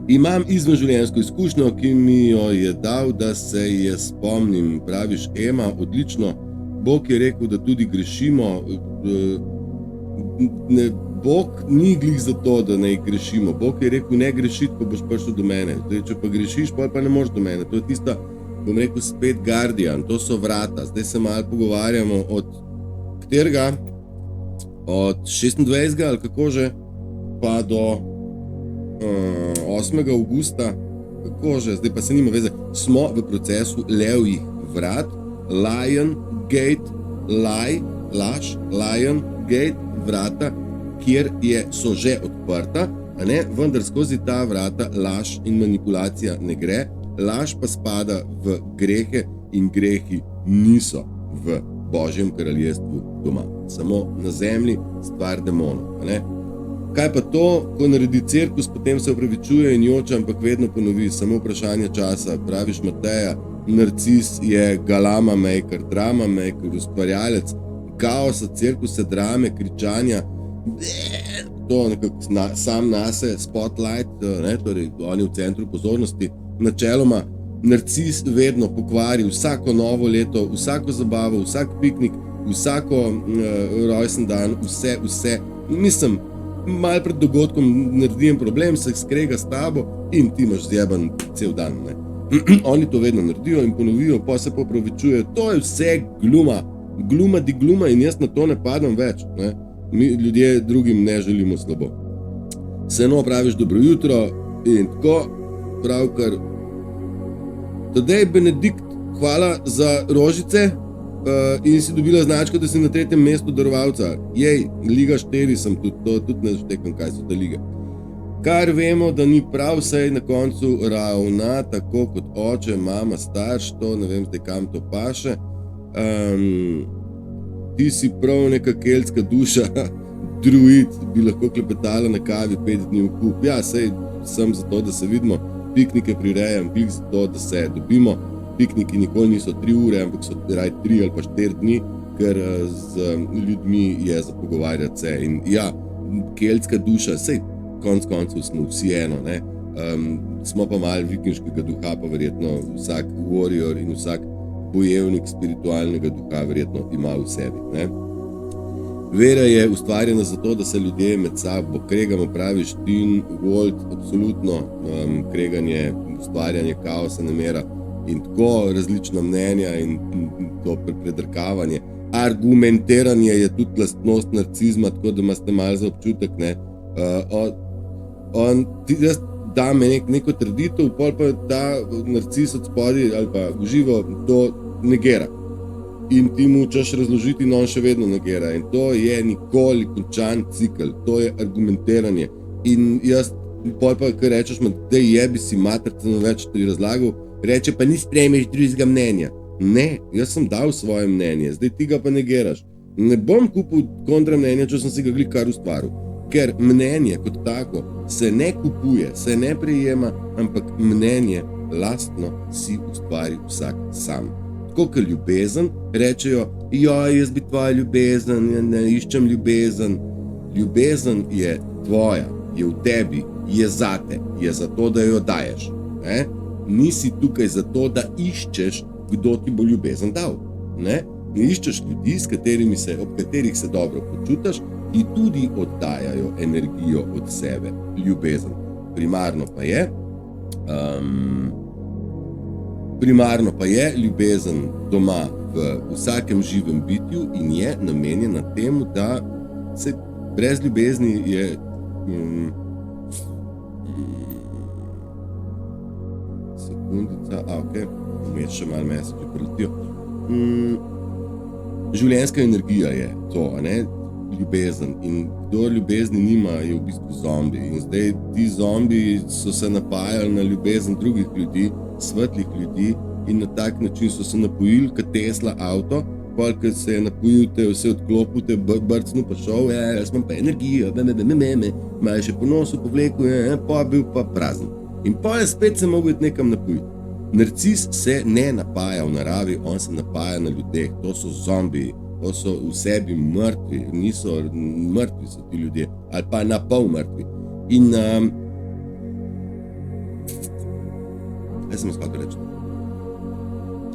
Imam izvenživljenjsko izkušnjo, ki mi jo je dal, da se je spomnim. Praviš, Ema, odlično. Bog je rekel, da tudi grešimo. Bog ni glih za to, da ne grešimo. Bog je rekel, ne grešiti, ko boš prišel do mene. Če pa grešiš, pa ne moreš do mene. To je tista, bom rekel, spet Guardian, to so vrata. Zdaj se malo pogovarjamo od katerega? Od 26. ali kako že, pa do 8. augusta, kako že, zdaj pa se nima veze. Smo v procesu levjih vrat, Lion Gate, laž, Lion Gate, vrata, kjer so že odprta, vendar skozi ta vrata laž in manipulacija ne gre. Laž pa spada v grehe in grehi niso v Božjem kraljestvu doma. Samo na zemlji stvar demonov. Kaj pa to, ko naredi cirkus, potem se opravičuje in joče, ampak vedno ponovi, samo vprašanje časa. Praviš Mateja, narcis je galama maker, drama maker, ustvarjalec kaosa, cirkusa, drame, kričanja, to nekako sam nase, spotlight, torej on je v centru pozornosti. Načeloma, narcis vedno pokvari vsako novo leto, vsako zabavo, vsak piknik, vsako rojsten dan, vse. Mislim, malo pred dogodkom naredim problem, se skrega s tabo in ti imaš zjeban cel dan. Oni to vedno naredijo in ponovijo, pa se popravičujejo. To je vse gluma in jaz na to ne padam več. Mi ljudje drugim ne želimo slabo. Seno praviš dobro jutro in tako, pravkar. Tadej Benedikt, hvala za rožice in si dobila značko, da si na 3. mestu darovalca. Jej, Liga 4 sem tudi ne štekam, kaj so te lige. Kar vemo, da ni prav, saj na koncu ravna, tako kot oče, mama, starš, to ne vem zdaj kam to paše. Ti si prav neka keltska duša, druid, bi lahko klepetala na kavi 5 dni v kup. Ja, sej sem zato, da se vidimo, piknike prirejam, klik zato, da se dobimo. Pikniki nikoli niso 3 ure, ampak so raj 3 ali pa 4 dni, ker z ljudmi je za pogovarjati se. In ja, keltska duša, sej konec koncev smo vsi eno, ne. Smo pa malo vikinškega duha, pa verjetno vsak warrior in vsak bojevnik spiritualnega duha verjetno ima v sebi, ne. Vera je ustvarjena zato, da se ljudje med sabo kregamo, praviš Dean Walt, absolutno, kreganje, ustvarjanje kaosa, nemira in tako različna mnenja in to predrkavanje. Argumentiranje je tudi lastnost narcizma, tako da imate malo za občutek, ne. Jaz dam neko trditev, pol pa ta narcis od spodaj ali pa v živo to negira. In ti mu češ razložiti, in on še vedno negira. In to je nikoli končan cikel, to je argumentiranje. In jaz, pol pa, kar rečeš, da jebi si matrica, no več ti razlagal, reče pa ni sprejmeš drugega mnenja. Ne, jaz sem dal svoje mnenje, zdaj ti ga pa negiraš. Ne bom kupil kontra mnenja, če sem si ga kar ustvaril. Ker mnenje kot tako se ne kupuje, se ne prejema, ampak mnenje lastno si ustvari vsak sam. Tako kot ljubezen, rečejo, jaz bi tvoja ljubezen, ne iščem ljubezen. Ljubezen je tvoja, je v tebi, je zate, je zato, da jo daješ. Ne? Nisi tukaj zato, da iščeš, kdo ti bo ljubezen dal. Ne iščeš ljudi, ob katerih se dobro počutiš, ki tudi oddajajo energijo od sebe, ljubezen. Primarno pa je ljubezen doma v vsakem živem bitju in je namenjena temu, da se brez ljubezni je sekundica, vmes še malo message preletijo. Življenjska energija je to, ne? Ljubezen, in kdo ljubezni nima, je v bistvu zombi. In zdaj ti zombi so se napajali na ljubezen drugih ljudi, svetlih ljudi, in na tak način so se napojili, kot Tesla avto, ko se je napojil, te vse odklopil, te brcnil pa šel, jaz imam pa energijo, malo še po nosu povlekel, pa bil pa prazen. In pa je spet se mogel nekam napojiti. Narcis se ne napaja v naravi, on se napaja na ljudeh, to so zombiji. To so v sebi mrtvi, niso mrtvi so ti ljudje, ali pa na pol mrtvi. In jaz sem skočil reči,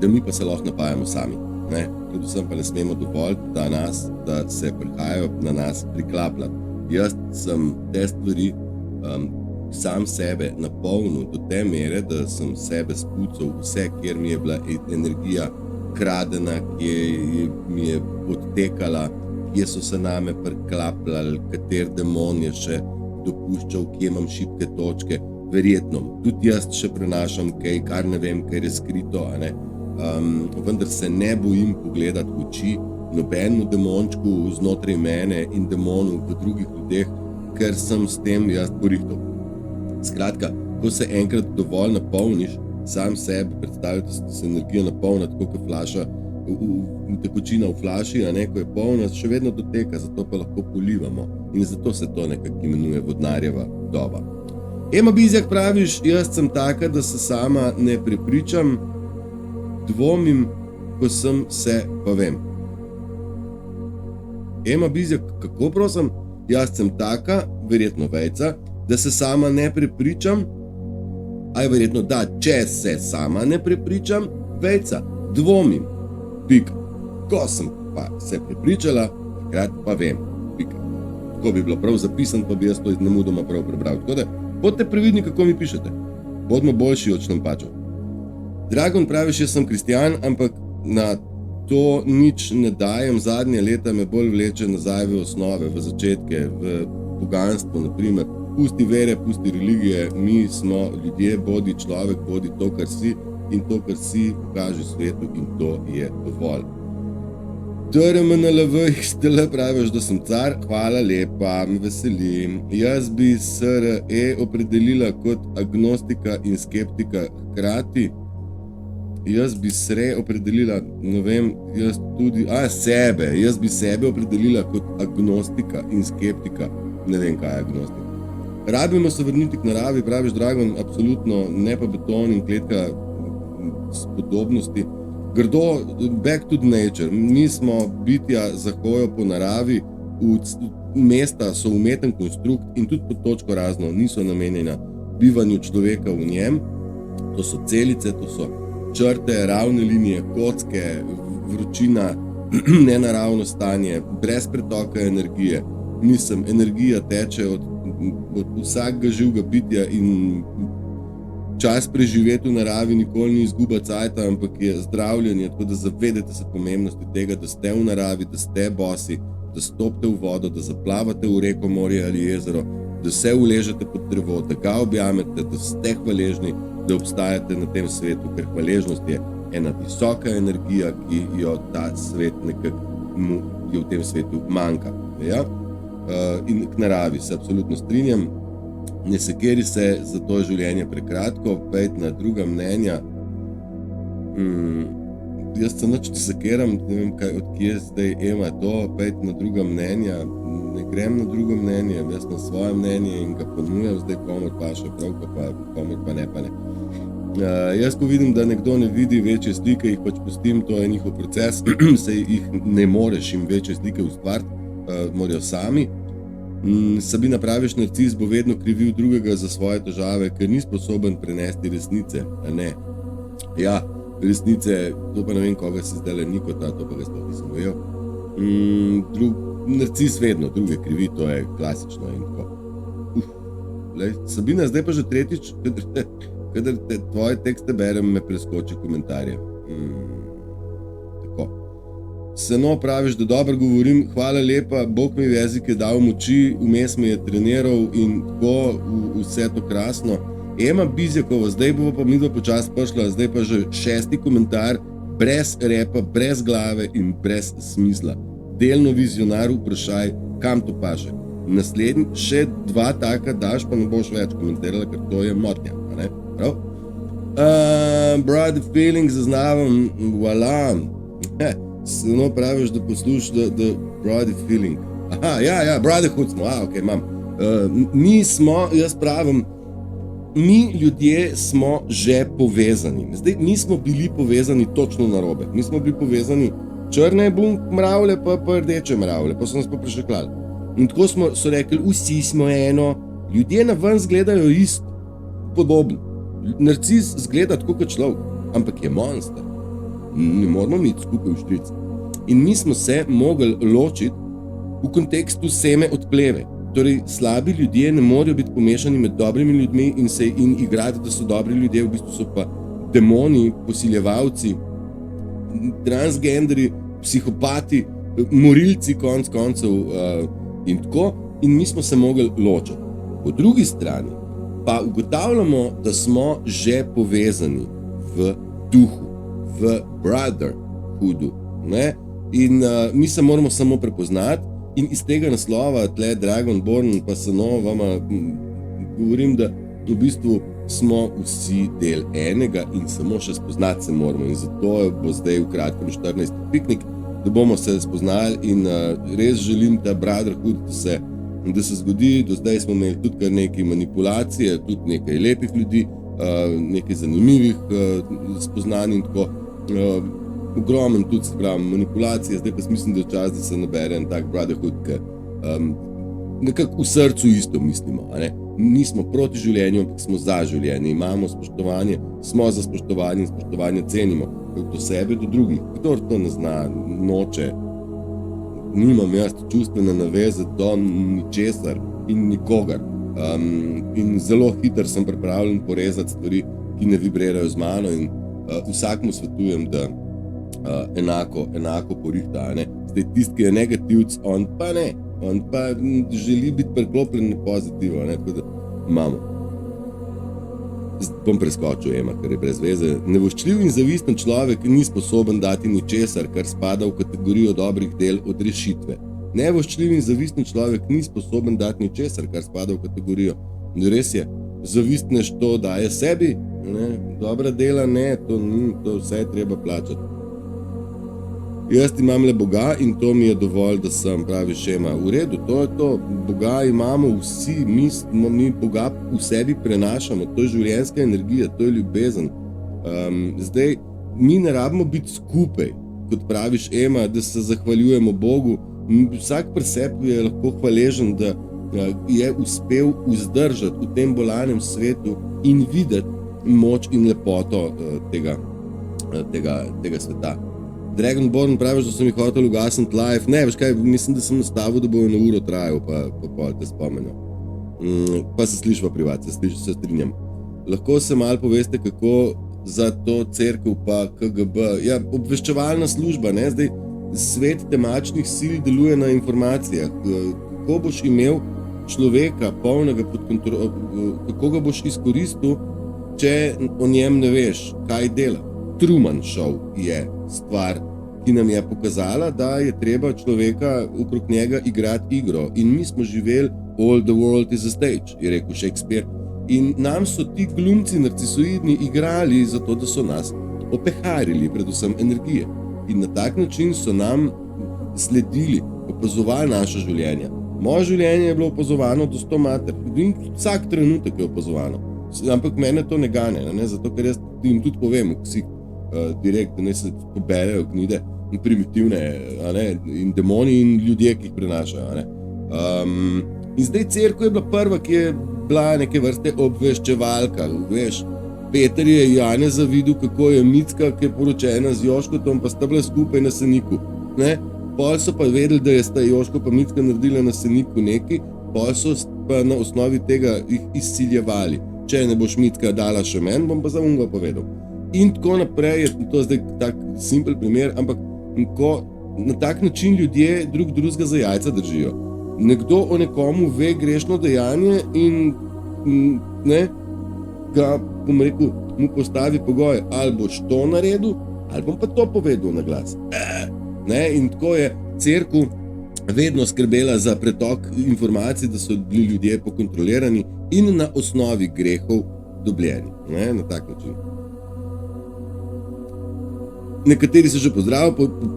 da mi pa se lahko napajamo sami, ne? Predvsem pa ne smemo dovoliti, da se prihajajo na nas priklapljati. Jaz sem te stvari sam sebe napolnil do te mere, da sem sebe spucal vse, kjer mi je bila energija kradena, kje mi je odtekala, kje so se name priklapljali, kater demon je še dopuščal, kje imam šibke točke. Verjetno, tudi jaz še prenašam kaj, kar ne vem, kar je skrito, a ne? Vendar se ne bojim pogledati v oči nobenemu demončku znotraj mene in demonu v drugih ljudeh, ker sem s tem jaz porihtal. Skratka, ko se enkrat dovolj napolniš, sam sebe predstavljati, da se energija napolna, tako kot flaša, tekočina v flaši, a ne, ko je polna, še vedno doteka, zato pa lahko polivamo. In zato se to nekako imenuje vodnarjeva doba. Ema Bizjak, praviš, jaz sem taka, da se sama ne prepričam, dvomim, ko sem se, pa vem. Ema Bizjak, kako prosim? Jaz sem taka, verjetno vejca, da se sama ne prepričam, a je verjetno da, če se sama ne prepričam, vejca, dvomim, pika. Ko sem pa se prepričala, takrat pa vem, pika. Tako bi bilo prav zapisan, pa bi jaz to nemudoma prav prebral. Tako da, bodite previdni, kako mi pišete. Bodimo boljši od šlampačev. Dragon, praviš, jaz sem kristjan, ampak na to nič ne dajem. Zadnje leta me bolj vleče nazaj v osnove, v začetke, v poganstvo, naprimer. Pusti vere, pusti religije, mi smo ljudje, bodi človek, bodi to, kar si, in to, kar si, pokaži svetu, in to je dovolj. TRMNLV, štele, praviš, da sem car, hvala lepa, me veseli. Jaz bi SRE opredelila kot agnostika in skeptika hkrati. Jaz bi SRE opredelila, ne vem, jaz bi sebe opredelila kot agnostika in skeptika, ne vem, kaj je agnostika. Rabimo se vrniti k naravi, praviš, Dragon, absolutno, ne pa beton in kletka spodobnosti. Grdo, back to nature. Mi smo bitja za hojo po naravi, mesta so umeten konstrukt in tudi pod točko razno niso namenjena bivanju človeka v njem. To so celice, to so črte, ravne linije, kocke, vročina, nenaravno stanje, brez pretoka energije. Energija teče od vsakega živega bitja in čas preživeti v naravi nikoli ni izguba cajta, ampak je zdravljenje, tako da zavedate se pomembnosti tega, da ste v naravi, da ste bosi, da stopite v vodo, da zaplavate v reko, morje ali jezero, da se uležete pod drevo, da ga objamete, da ste hvaležni, da obstajate na tem svetu, ker hvaležnost je ena visoka energija, ki jo ta svet nekako v tem svetu manjka. Ja? In k naravi se absolutno strinjam. Ne sekeri se, zato je življenje prekratko, pejt na druga mnenja. Jaz se nič sekeram, ne vem, odkje zdaj Ema to, pejt na druga mnenja. Ne grem na drugo mnenje, jaz imam svoje mnenje in ga ponujam, zdaj komor paše prav, komor pa ne. Jaz ko vidim, da nekdo ne vidi večje slike, jih pač pustim, to je njihov proces, se jih ne moreš jim večje slike ustvariti, morajo sami. Sabina praviš, narcis bo vedno krivil drugega za svoje težave, ker ni sposoben prenesti resnice, a ne? Ja, resnice, to pa ne vem, koga si zdaj Nikota, to pa ga sploh nisem gojel. Narcis vedno druge krivi, to je klasično in tako. Sabina, zdaj pa že tretjič, kadar tvoje tekste berem, me preskoči komentarje. Tako. Seno praviš, da dobro govorim, hvala lepa, Bog mi v jezik je dal moči, vmes me je treniral in tako vse to krasno. Ema Bizjakova, zdaj bo pa midva počasi prišla, zdaj pa že 6. komentar, brez repa, brez glave in brez smisla. Delno vizionar vprašaj, kam to paše. Naslednji, še 2 taka daš, pa ne boš več komentirala, ker to je motnja, ne? Prav? Brother Feeling zaznavam, voilà. Seno praviš, da poslušaš the Brother Feeling. Aha, ja, Brotherhood smo, ok, imam. Mi smo, jaz pravim, mi ljudje smo že povezani. Zdaj, nismo bili povezani točno narobe. Mi smo bili povezani črne mravlje, pa rdeče mravlje, pa so nas pa prešeklali. In tako so rekli, vsi smo eno, ljudje na ven zgledajo isto, podobno. Narcis zgleda tako kot človek, ampak je monster. Ne moramo imeti skupaj v štrici. In mi smo se mogli ločiti v kontekstu seme od pleve. Torej, slabi ljudje ne morejo biti pomešani med dobrimi ljudmi in igrati, da so dobri ljudje, v bistvu so pa demoni, posiljevalci, transgenderi, psihopati, morilci konc koncev in tako. In mi smo se mogli ločiti. Po drugi strani pa ugotavljamo, da smo že povezani v duhu, v brotherhoodu, ne? In mi se moramo samo prepoznati in iz tega naslova, tle Dragonborn pa Seno, vama govorim, da v bistvu smo vsi del enega in samo še spoznati se moramo in zato bo zdaj v kratkem 14. piknik, da bomo se spoznali in res želim ta brotherhood, da se zgodi. Do zdaj smo imeli tudi kar nekaj manipulacije, tudi nekaj lepih ljudi, nekaj zanimivih spoznanj in tako. Ogromen tudi se pravi manipulacije, zdaj pa mislim, da je čas, da se nabere en tak brotherhood, ki nekako v srcu isto mislimo, a ne? Nismo proti življenju, ampak smo za življenje, imamo spoštovanje, smo za spoštovanje in spoštovanje cenimo, do sebe, do drugih. Kdor to ne zna, noče, nimam jaz čustvene naveze do ničesar in nikogar. In zelo hitro sem pripravljen porezati stvari, ki ne vibrirajo z mano in vsakmu svetujem, da enako porihta, ne. Zdaj tisti, ki je negativc, on pa želi biti preklopljen na pozitivo, ne, tako da imamo. Bom preskočil Ema, ker je brez veze. Nevoščljiv in zavisten človek ni sposoben dati ničesar, kar spada v kategorijo dobrih del od rešitve. Nevoščljiv in zavisten človek ni sposoben dati ničesar, kar spada v kategorijo. Res je, zavistnež to daje sebi, ne, dobra dela ne, to vse je treba plačati. Jaz imam le Boga in to mi je dovolj, da sem, pravi Šema. V redu, to je to. Boga imamo vsi, mi Boga v sebi prenašamo, to je življenjska energija, to je ljubezen. Zdaj, mi ne rabimo biti skupaj, kot praviš Ema, da se zahvaljujemo Bogu, Vsak pri sebi je lahko hvaležen, da je uspel vzdržati v tem bolanem svetu in videti moč in lepoto tega sveta. Dragonborn praviš, da sem jih hotel ugasniti live. Ne, veš kaj, mislim, da sem nastavil, da bo na uro trajal, pa pol te spomenijo. Pa se slišva privat, se strinjam. Lahko se malo poveste, kako za to cerkev pa KGB. Ja, obveščevalna služba, ne, zdaj svet temačnih sil deluje na informacijah. Kako boš imel človeka polnega pod kontrolo, kako ga boš izkoristil, če o njem ne veš, kaj dela. Truman Show je stvar, ki nam je pokazala, da je treba človeka okrog njega igrati igro. In mi smo živeli all the world is a stage, je rekel Shakespeare. In nam so ti glumci narcisoidni igrali zato, da so nas opeharili, predvsem energije. In na tak način so nam sledili, opazovali naše življenje. Moje življenje je bilo opazovano do 100 mater. Vsak trenutek je opazovano. Ampak mene to ne gane, ne? Zato ker jaz jim tudi povem, vsi direkt, da ne se poberajo knjige in primitivne, in demoni in ljudje, ki jih prenašajo. In zdaj cerkev je bila prva, ki je bila neke vrste obveščevalka. Veš, Peter je Janeza videl, kako je Micka, ki je poročena z Joškotom, pa sta bila skupaj na Seniku. Pol so pa vedeli, da je sta Joško pa Micka naredila na Seniku nekaj, pol so pa na osnovi tega jih izsiljevali. Če ne boš Micka dala še meni, bom pa za unga povedal. In tako naprej, je to zdaj tak simpel primer, ampak ko na tak način ljudje drugega za jajca držijo. Nekdo o nekomu ve grešno dejanje in ga, bom rekel, mu postavi pogoj, ali boš to naredil, ali bom pa to povedal na glas. In tako je cerkev vedno skrbela za pretok informacij, da so bili ljudje pokontrolirani in na osnovi grehov dobljeni. Na tak način. Nekateri se že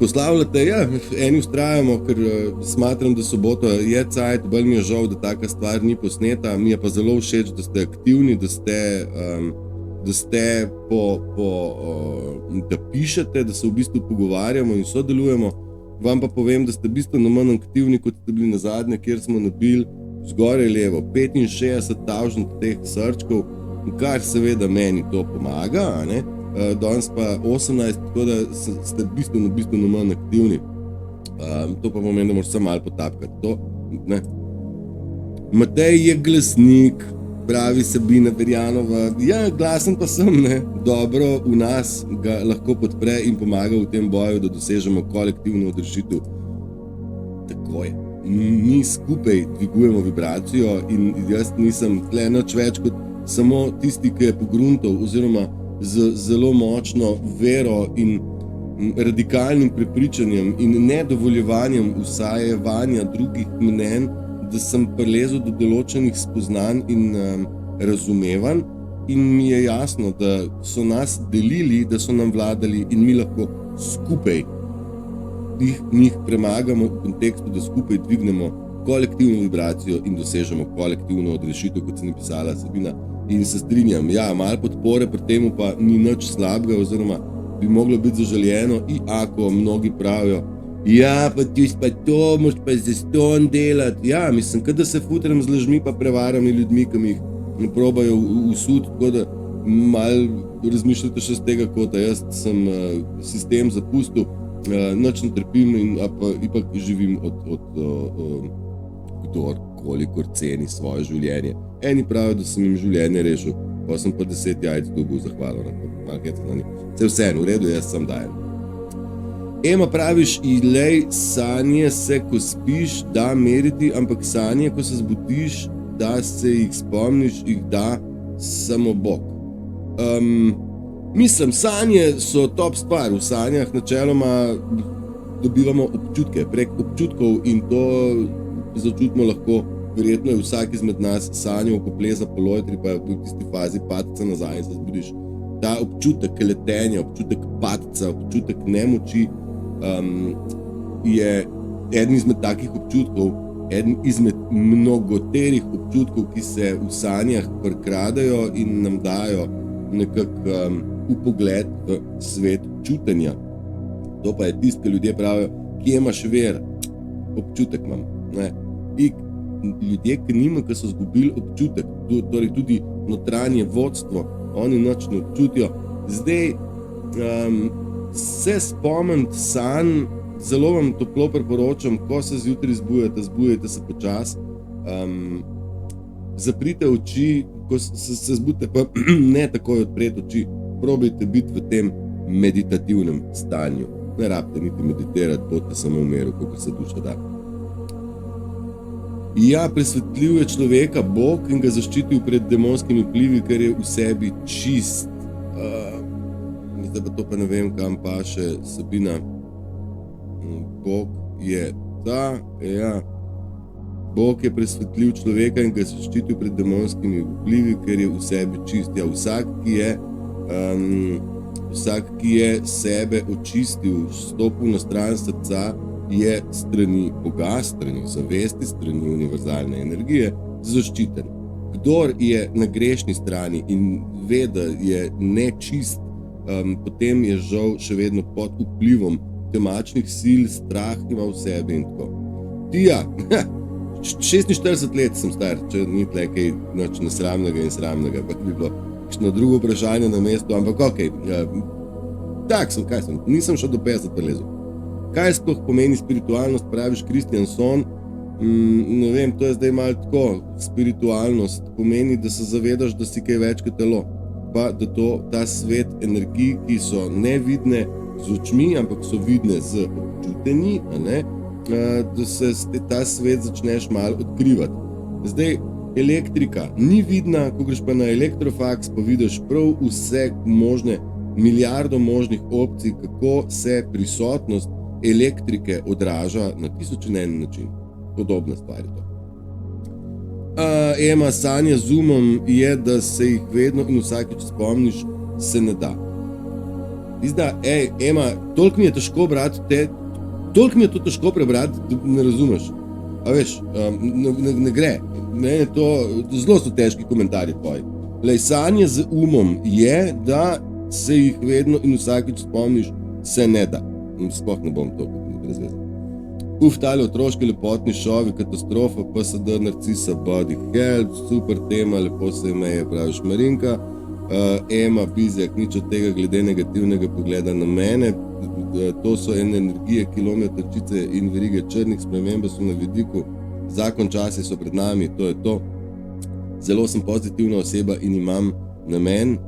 poslavljate, ja, eni ustrajamo, ker smatram, da sobota je cajt, bolj mi je žal, da taka stvar ni posneta, mi je pa zelo všeč, da ste aktivni, da pišete, da se v bistvu pogovarjamo in sodelujemo. Vam pa povem, da ste bistveno manj aktivni, kot ste bili na zadnje, kjer smo nabili zgoraj levo 65,000 teh srčkov, kar seveda meni to pomaga, danes pa 18, tako da ste bistveno manj aktivni. To pa pomeni, da moraš samo malo potapkati. Matej je glasnik, pravi Sabina Verjanova. Ja, glasen pa sem, dobro v nas ga lahko podpre in pomaga v tem boju, da dosežemo kolektivno odrešitev. Tako je. Mi skupaj dvigujemo vibracijo in jaz nisem tle nič več kot samo tisti, ki je pogruntal oziroma z zelo močno vero in radikalnim prepričanjem in nedovoljevanjem vsajevanja drugih mnenj, da sem prilezel do določenih spoznanj in razumevanj in mi je jasno, da so nas delili, da so nam vladali in mi lahko skupaj njih premagamo v kontekstu, da skupaj dvignemo kolektivno vibracijo in dosežemo kolektivno odrešitev, kot se ni pisala Sabina. In se strinjam, ja, malo podpore pri temu pa ni nič slabega, oziroma bi moglo biti zaželjeno, ako mnogi pravijo, ja, pa ti pa to, moš pa zastonj delati. Ja, mislim, kada se futrem z lažmi pa prevarami ljudmi, ki mi jih probajo usud, tako da malo razmišljate še z tega kota. Jaz sem sistem zapustil, nič ne trpim in ipak živim od kolikor ceni svoje življenje. Eni pravijo, da sem jim življenje rešil, pa sem pa 10 jajc dobil zahvalo. Vseeno, v redu, jaz sem dajem. Ema praviš, ilej, sanje se, ko spiš, da meriti, ampak sanje, ko se zbudiš, da se jih spomniš, jih da samo Bog. Mislim, sanje so top stvar. V sanjah načeloma dobivamo občutke, prek občutkov in to začutimo lahko. Verjetno je vsak izmed nas sanjal, ko pleza po lojtri, pa v tisti fazi padca nazaj in se zbudiš. Ta občutek letenja, občutek padca, občutek nemoči je eden izmed takih občutkov, eden izmed mnogoterih občutkov, ki se v sanjah prikradajo in nam dajo nekako vpogled v svet čutenja. To pa je tisto, ki ljudje pravijo, kje imaš ver? občutek imam. Ne. Ljudje, ki so izgubili občutek, torej tudi notranje vodstvo, oni nič ne občutijo. Zdaj, se spomniti sanj, zelo vam toplo priporočam, ko se zjutraj zbujate se počasi, zaprite oči, ko se zbudite, pa ne takoj odpreti oči, probajte biti v tem meditativnem stanju. Ne rabite niti meditirati, bodite samo v miru, koliko se duša da. Ja, presvetljiv je človeka Bog in ga zaščitil pred demonskimi vplivi, ker je v sebi čist. Zdaj pa to pa ne vem, kam paše Sabina. Bog je Bog je presvetljiv človeka in ga zaščitil pred demonskimi vplivi, ker je v sebi čist. Ja, vsak, ki je sebe očistil, stopil na stran srca, je strani Boga, strani zavesti, strani univerzalne energije zaščiten. Kdor je na grešni strani in ve, da je nečist, potem je žal še vedno pod vplivom temačnih sil, strah ima v sebi in tako. Tija, 46 let sem star, če ni tle kaj nič nesramnega in sramnega, pa bi bilo kakšno drugo vprašanje na mestu, ampak okej, nisem še do 50 prelezel. Kaj sploh pomeni spiritualnost, praviš Christian Son? Ne vem, to je zdaj malo tako. Spiritualnost pomeni, da se zavedaš, da si kaj več kot telo. Pa da ta svet energij, ki so nevidne z očmi, ampak so vidne z občutenji, da se ta svet začneš malo odkrivati. Zdaj, elektrika ni vidna, ko greš pa na elektrofaks, pa vidiš prav vse možne, milijardo možnih opcij, kako se prisotnost elektrike odraža na 1001 način. Podobna stvar je to. Ema, sanja z umom je, da se jih vedno in vsakič spomniš, se ne da. Ema, toliko mi je težko brati toliko mi je to težko prebrati, da ne razumeš. A veš, ne gre. Mene to, zelo so težki komentarji tvoji. Sanja z umom je, da se jih vedno in vsakič spomniš, se ne da. Sploh ne bom to razvezal. Tale otroški lepotni šovi, katastrofa, PSD, narcisa, body help, super tema, lepo se imeje, praviš Marinka. Ema, Bizjak, nič od tega glede negativnega pogleda na mene. To so ene energije, kilometrčice in verige črnih, spremembe so na vidiku, zakon časi so pred nami, to je to. Zelo sem pozitivna oseba in imam namen.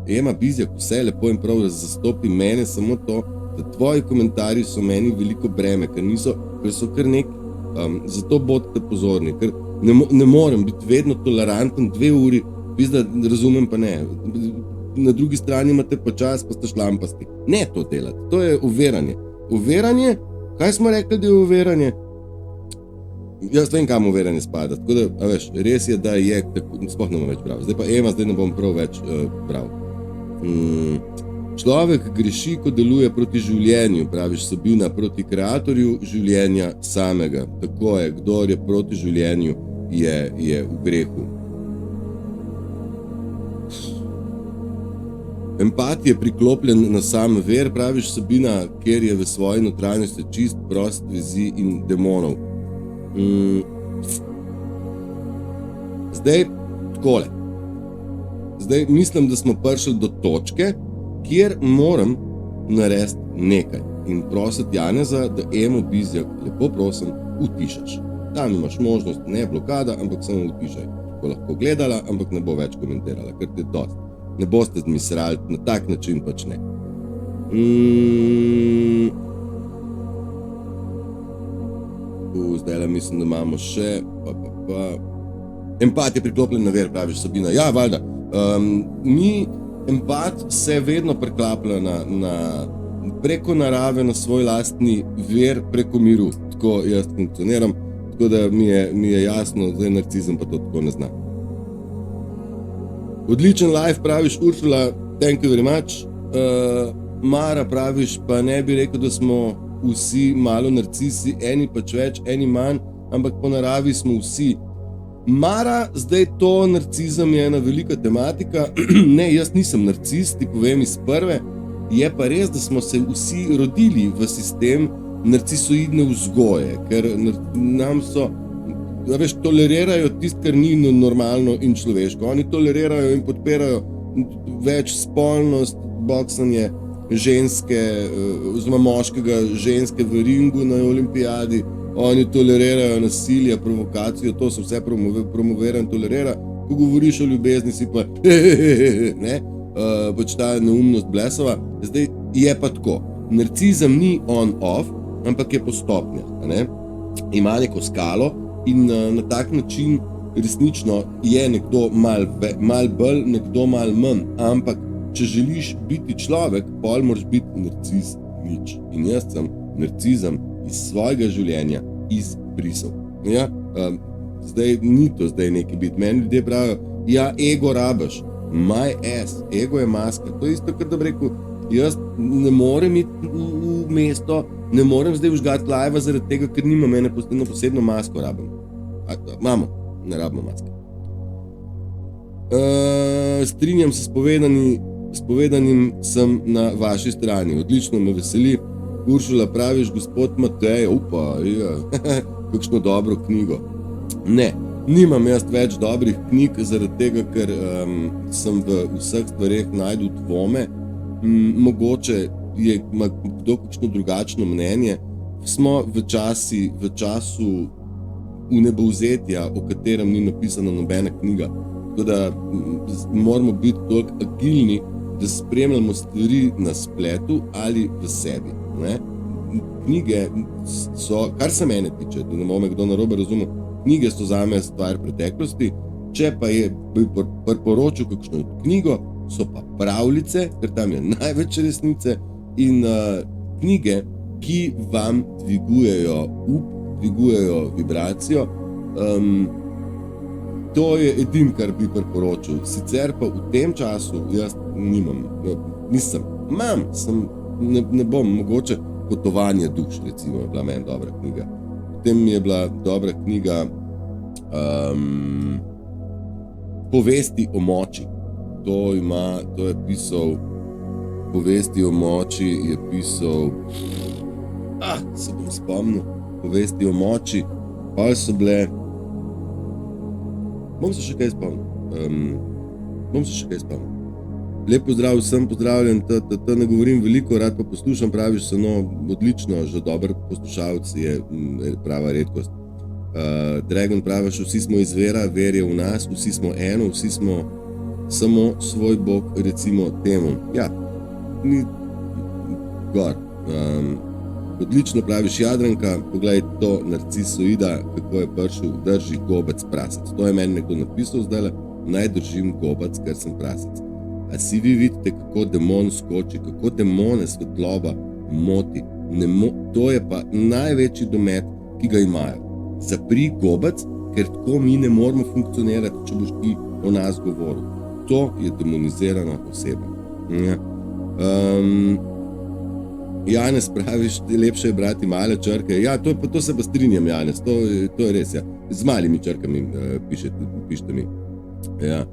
Ema, Bizjak, vse lepo in prav, da zastopi mene, samo to, da tvoji komentarji so meni veliko breme, ker so kar nek, zato bodite pozorni, ker ne morem biti vedno toleranten 2 uri, da razumem pa ne. Na drugi strani imate pa čas, pa ste šlampasti. Ne to delati, to je uveranje. Uveranje, kaj smo rekli, da je uveranje? Jaz vem, kam uveranje spada, tako da, a veš, res je, da je, sploh ne bom več bral. Zdaj pa Ema, zdaj ne bom prav več bral. Človek greši, ko deluje proti življenju, praviš Sabina, proti kreatorju življenja samega. Tako je, kdor je proti življenju, je v grehu. Empat je priklopljen na sam ver, praviš Sabina, ker je v svoji notranjosti čist, prost vezi in demonov. Zdaj, takole. Zdaj, mislim, da smo prišli do točke, kjer moram narediti nekaj. In prositi Janeza, da Emo Bizjak, lepo prosim, utišaš. Tam imaš možnost, ne blokada, ampak samo utišaj. Ko lahko gledala, ampak ne bo več komentirala, ker ti je dost. Ne boste zmisrali, na tak način pač ne. Zdaj mislim, da imamo še Empat je priklopljen na ver, praviš Sabina. Ja, valjda. Empat se vedno preklaplja preko narave na svoj lastni ver, preko miru. Tako jaz funkcioniram, tako da mi je jasno, zdaj narcizem pa to tako ne zna. Odličen live, praviš Uršula, thank you very much. Mara, praviš, pa ne bi rekel, da smo vsi malo narcisi, eni pač več, eni manj, ampak po naravi smo vsi. Mara, zdaj to narcizem je ena velika tematika. Ne, jaz nisem narcis, ti povem iz prve. Je pa res, da smo se vsi rodili v sistem narcisoidne vzgoje, ker nam so, tolerirajo tisto, kar ni normalno in človeško. Oni tolerirajo in podpirajo več spolnost, boksanje ženske, oziroma moškega ženske v ringu na olimpijadi. Oni tolerirajo nasilje, provokacijo, to se vse promovira in tolerira. Ko govoriš o ljubezni, si pa ne, pač ta neumnost blesova. Zdaj je pa tako, narcizem ni on-off, ampak je po stopnjah, ne? Ima neko skalo in na tak način resnično je nekdo mal bolj, nekdo mal manj, ampak če želiš biti človek, pol moraš biti narciz nič. In jaz sem narcizem iz svojega življenja izbrisal. Ja, zdaj ni to zdaj neki biti. Meni ljudje pravijo, ja, ego rabiš, my ass, ego je maska. To je isto, kot da bi rekel, jaz ne morem iti v mesto, ne morem zdaj vžgati live zaradi tega, ker nimam ene posebno masko rabim. Imamo, ne rabimo maske. Strinjam se s povedanim, sem na vaši strani. Odlično me veseli. Uršula, praviš, gospod Matej, kakšno dobro knjigo. Ne, nimam jaz več dobrih knjig, zaradi tega, ker sem v vseh stvareh najdu dvome. Mogoče ima kdo kakšno drugačno mnenje. Smo v času vnebovzetja, o katerem ni napisana nobena knjiga. Tako da moramo biti toliko agilni, da spremljamo stvari na spletu ali v sebi. Ne? Knjige so, kar se mene tiče, da ne bo me kdo narobe razumel, knjige so zame stvar preteklosti, če pa je priporočil kakšno knjigo, so pa pravljice, ker tam je največ resnice, in knjige, ki vam dvigujejo dvigujejo vibracijo, to je edin, kar bi priporočil. Sicer pa v tem času jaz ne bom, mogoče Potovanje duš, recimo, je bila meni dobra knjiga. Potem mi je bila dobra knjiga Povesti o moči. To je pisal, Povesti o moči je pisal, se bom spomnil, Povesti o moči, pa so bile, bom se še kaj spomnil. Lep pozdrav vsem, pozdravljen, ne govorim veliko, rad pa poslušam, praviš se, odlično, že dober poslušalec je prava redkost. Dragon praviš, vsi smo iz vera, ver je v nas, vsi smo eno, vsi smo samo svoj Bog, recimo temu. Ja, ni gor. Odlično praviš, Jadranka, poglej to narcisoida, kako je prišel, drži gobec prasec. To je meni nekdo napisal zdajle, naj držim gobec, ker sem prasec. A si vi vidite, kako demon skoči, kako demone svetloba moti. To je pa največji domet, ki ga imajo. Zapri gobec, ker tako mi ne moramo funkcionirati, če boš ti o nas govoril. To je demonizirana oseba. Ja. Janez praviš, lepše je brati male črke. Ja, to se pa strinjam, Janez, to je res. Ja. Z malimi črkami pišete mi. Ja.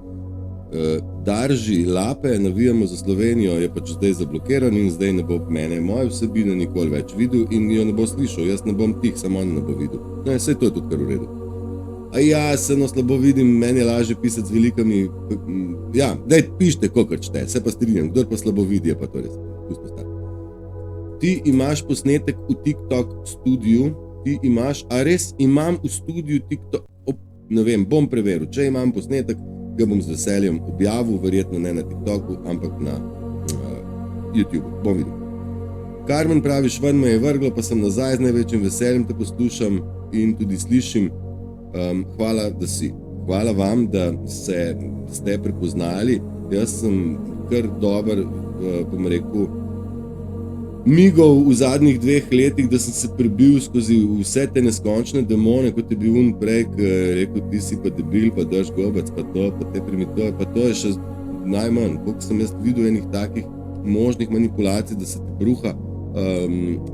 Darži lape, navijamo za Slovenijo, je pač zdaj zablokiran in zdaj ne bo mene moje vsebine nikoli več videl in jo ne bo slišal. Jaz ne bom tih, samo on ne bo videl. Ne, saj to je tudi kar v redu. A ja, se slabo vidim, meni je lažje pisati z velikami. Ja, daj pišite, kolikor čte, se pa strinjam, kdor pa slabo vidi, je pa to res. Pustno stvar. Ti imaš posnetek v TikTok studiu, a res imam v studiu TikTok, ne vem, bom preveril, če imam posnetek, ga bom z veseljem objavil, verjetno ne na TikToku, ampak na YouTube, bom videl. Karmen praviš, ven me je vrglo, pa sem nazaj, z največjim veseljem te poslušam in tudi slišim. Hvala, da si. Hvala vam, da ste prepoznali. Jaz sem kar dober, bom rekel, migov v zadnjih 2 letih, da sem se prebil skozi vse te neskončne demone, kot je bil prej, ki je rekel, ti si pa debil, pa drž gobec, pa to, pa te primitove, pa to je še najmanj. Koliko sem jaz videl enih takih možnih manipulacij, da se te bruha.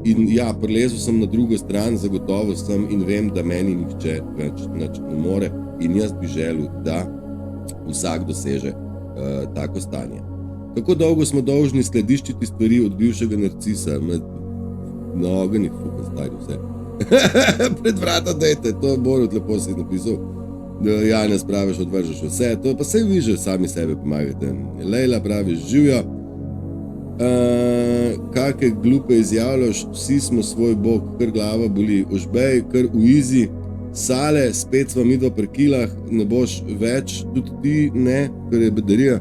In ja, prelezel sem na drugo stran, zagotovo sem in vem, da meni nihče več nič ne more in jaz bi želel, da vsak doseže tako stanje. Kako dolgo smo dolžni skladiščiti stvari od bivšega narcisa? Na ogenj jih fukaj zdaj vse. Pred vrata dajte, to je Borut lepo si napisal. Janez praviš, odvržeš vse, to pa se vi že sami sebe pomagate. Lejla praviš, živjo. Kakve glupe izjavljaš, vsi smo svoj bog, kar glava boli, ožbej, kar uizi. Sale, spet sva midva pri kilah, ne boš več, tudi ti ne, ker je bedarija.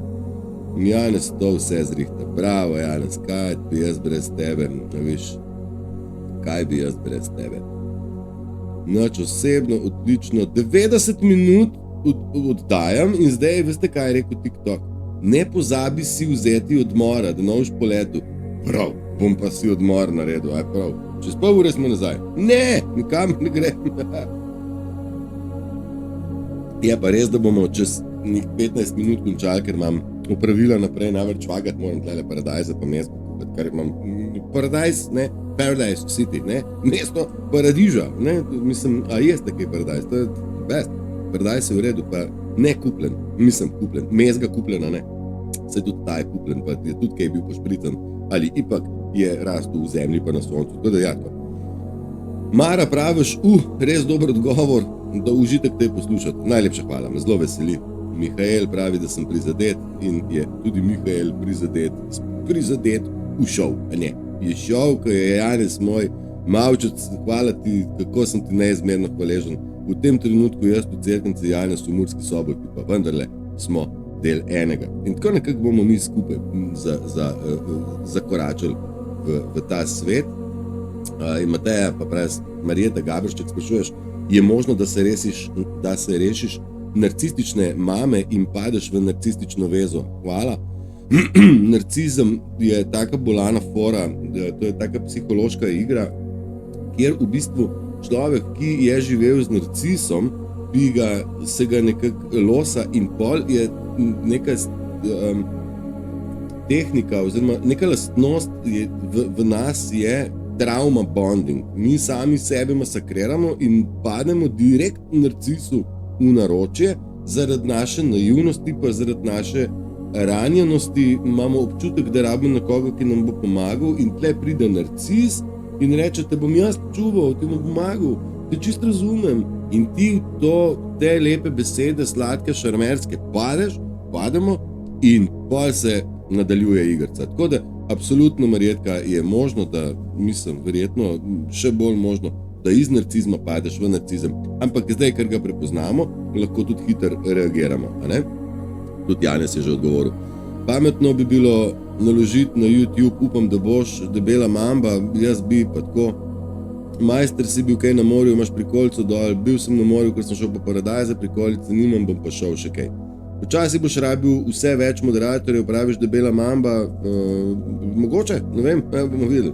Janez to vse zrihta. Bravo, Janez, kaj bi jaz brez tebe, viš, kaj bi jaz brez tebe. Noč osebno, odlično, 90 minut oddajam in zdaj, veste kaj je rekel TikTok? Ne pozabi si vzeti odmora, da noš po letu. Prav, bom pa si odmor naredil, aj prav. Čez pol ure smo nazaj. Ne, nikam ne grem. Je pa res, da bomo čez 15 minut končali, ker imam opravila naprej, navrč vagati, moram tlele Paradise pa mesto kupiti, kar imam Paradise, ne, Paradise City, ne, mesto Paradiža, ne, mislim, a jeste kaj Paradise, to je best, Paradise je v redu, pa ne kupljen, mislim kupljen, mezga kupljena, ne, se tudi ta je kupljen, pa je tudi kaj bil pošprican, ali ipak je rastel v zemlji pa na soncu, to da jako. Mara praviš, res dober odgovor, da užitek te poslušati, najlepša hvala, me zelo veseli. Mihael pravi, da sem prizadet in je tudi Mihael prizadet ušel, a ne, je šel, ko je Janez moj, Mavčec, hvala ti, kako sem ti neizmerno hvaležen. V tem trenutku jaz v Cerknici, Janez v Murski Soboti, pa vendarle smo del enega. In tako nekako bomo mi skupaj zakoračili v ta svet. In Mateja, pa pravi, Marjeta Gabršček sprašuješ, je možno, da se rešiš narcistične mame in padeš v narcistično vezo? Hvala. Narcizem je taka bolana fora, to je taka psihološka igra, kjer v bistvu človek, ki je živel z narcisom, se ga nekako losa in pol je neka tehnika oziroma neka lastnost v nas je trauma bonding. Mi sami sebe masakriramo in pademo direkt narcisu v naročje, zaradi naše naivnosti, pa zaradi naše ranjenosti imamo občutek, da rabimo nekoga, ki nam bo pomagal, in tle pride narcis in reče, te bom jaz čuval, ti bom pomagal, te čist razumem. In ti te lepe besede, sladke, šarmerske, pademo in pol se nadaljuje igrica. Tako da, absolutno, Marjetka, je možno, da, mislim, verjetno še bolj možno, da iz narcizma padeš v narcizem. Ampak zdaj, ker ga prepoznamo, lahko tudi hitro reagiramo, a ne? Tudi Janez je že odgovoril. Pametno bi bilo naložiti na YouTube, upam, da boš debela mamba, jaz bi pa tako. Majster si bil kaj na morju, imaš prikolico dol, bil sem na morju, ker sem šel po Paradise, prikolice nimam, bom pa šel še kaj. Včasih boš rabil vse več moderatorjev, praviš debela mamba, mogoče, ne vem, bomo videli.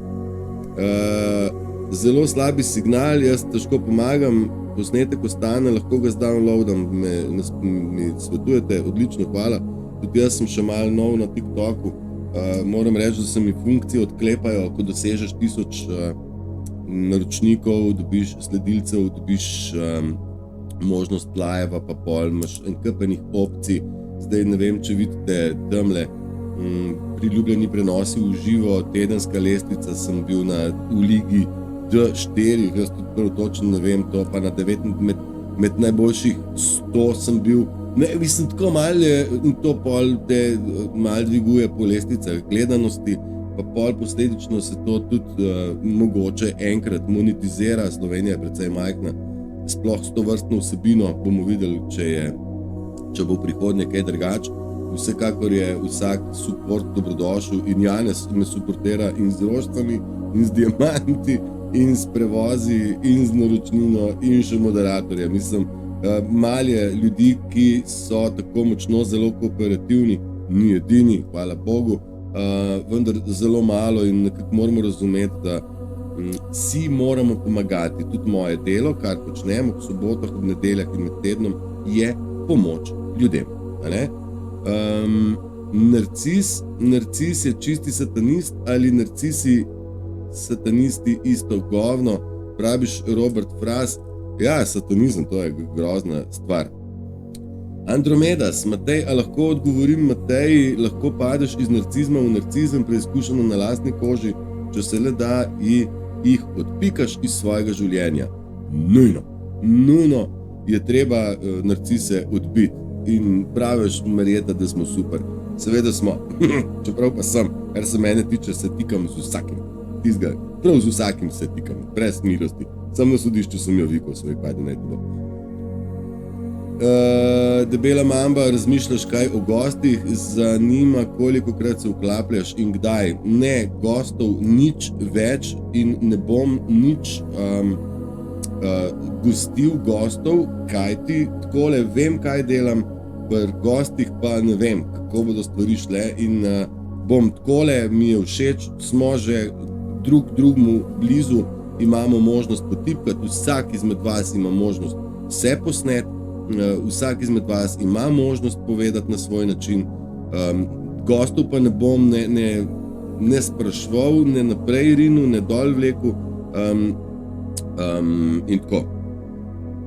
Zelo slabi signal, jaz težko pomagam, posnetek ostane, lahko ga downloadam, mi svetujete, odlično, hvala. Tudi jaz sem še malo nov na TikToku, moram reči, da se mi funkcije odklepajo, ko dosežeš 1000 naročnikov, dobiš sledilcev, dobiš možnost live, pa pol, imaš enkepenih opcij. Zdaj ne vem, če vidite tamle priljubljeni prenosi v živo, tedenska lestvica, sem bil v ligi D4, jaz tudi prav točno ne vem to, pa na 9 med najboljših 100 sem bil. Ne, mislim, tako malo je in to pol te malo dviguje po lestvicah gledanosti, pa pol posledično se to tudi mogoče enkrat monetizira, Slovenija je precej majhna, sploh s to vrstno vsebino bomo videli, če bo v prihodnje kaj drugače. Vsekakor je vsak support dobrodošel in Janez me supportira in z rožcami, in z diamanti, in s prevozi, in z naročnino, in še moderatorja. Mislim, malo je ljudi, ki so tako močno zelo kooperativni, ni edini, hvala Bogu, vendar zelo malo in nekako moramo razumeti, da si moramo pomagati. Tudi moje delo, kar počnemo v sobotah, v nedeljah in med tednom, je pomoč ljudem. Narcis je čisti satanist ali narcisi satanisti isto govno, praviš Robert Fras. Ja, satanizem, to je grozna stvar. Andromedas, Matej, a lahko odgovorim Mateji, lahko padeš iz narcizma v narcizem, preizkušeno na lastni koži, če se le da, jih odpikaš iz svojega življenja. Nujno je treba narcise odbiti in praviš, Marjeta, da smo super. Seveda smo, čeprav pa sem, kar se mene tiče, se tikam z vsakim. Prav z vsakim se tikam, brez milosti. Sam na sodišču sem jo vikal, svoj pajde naj to bo. Debela mamba, razmišljaš kaj o gostih, zanima kolikokrat se vklapljaš in kdaj. Ne, gostov nič več in ne bom nič gostil gostov, kajti takole vem, kaj delam, pri gostih pa ne vem, kako bodo stvari šle in bom takole, mi je všeč, smo že drugmu blizu, imamo možnost potipkati, vsak izmed vas ima možnost se posnet, vsak izmed vas ima možnost povedati na svoj način, gostov pa ne bom ne sprašval, ne naprej rinil, ne dol vleku in tako.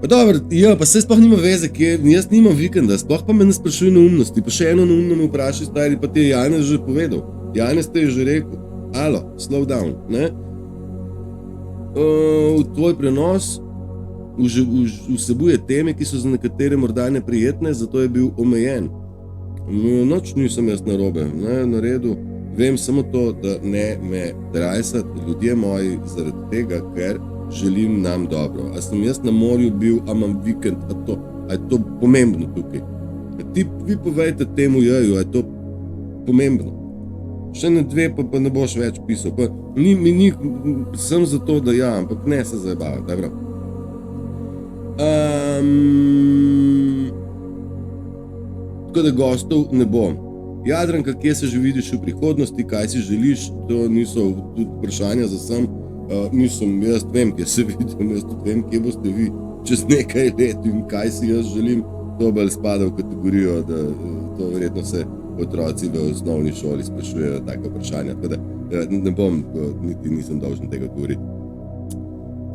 Pa dobro, ja, pa se sploh nima veze, jaz nimam vikenda, sploh pa me ne sprašuj neumnosti, pa še eno neumno me vprašaj, stari, pa ti je Janez že povedal. Janez te je že rekel, alo, slow down, ne? Tvoj prenos vsebuje teme, ki so za nekatere morda neprijetne, zato je bil omejen. Noč nisem jaz narobe, ne, na redu, vem samo to, da ne me drajsati, ljudje moji, zaradi tega, ker želim nam dobro. A sem jaz na morju bil, a imam vikend, a je to pomembno tukaj? Vi povejte temu jeju, a je to pomembno? Še ne dve, pa ne boš več pisal. Pa sem za to, da ja, ampak ne se zajebava, da je prav. Tako da gostov ne bom. Jadranka, kje se že vidiš v prihodnosti, kaj si želiš, to niso tudi vprašanja za sem. Jaz vem, kje se vidim, jaz tudi vem, kje boste vi čez nekaj let in kaj si jaz želim, to bolj spada v kategorijo, da to verjetno se otroci v osnovni šoli sprašujejo taka vprašanja, tako da ne bom, niti nisem dolžen tega odgovoriti.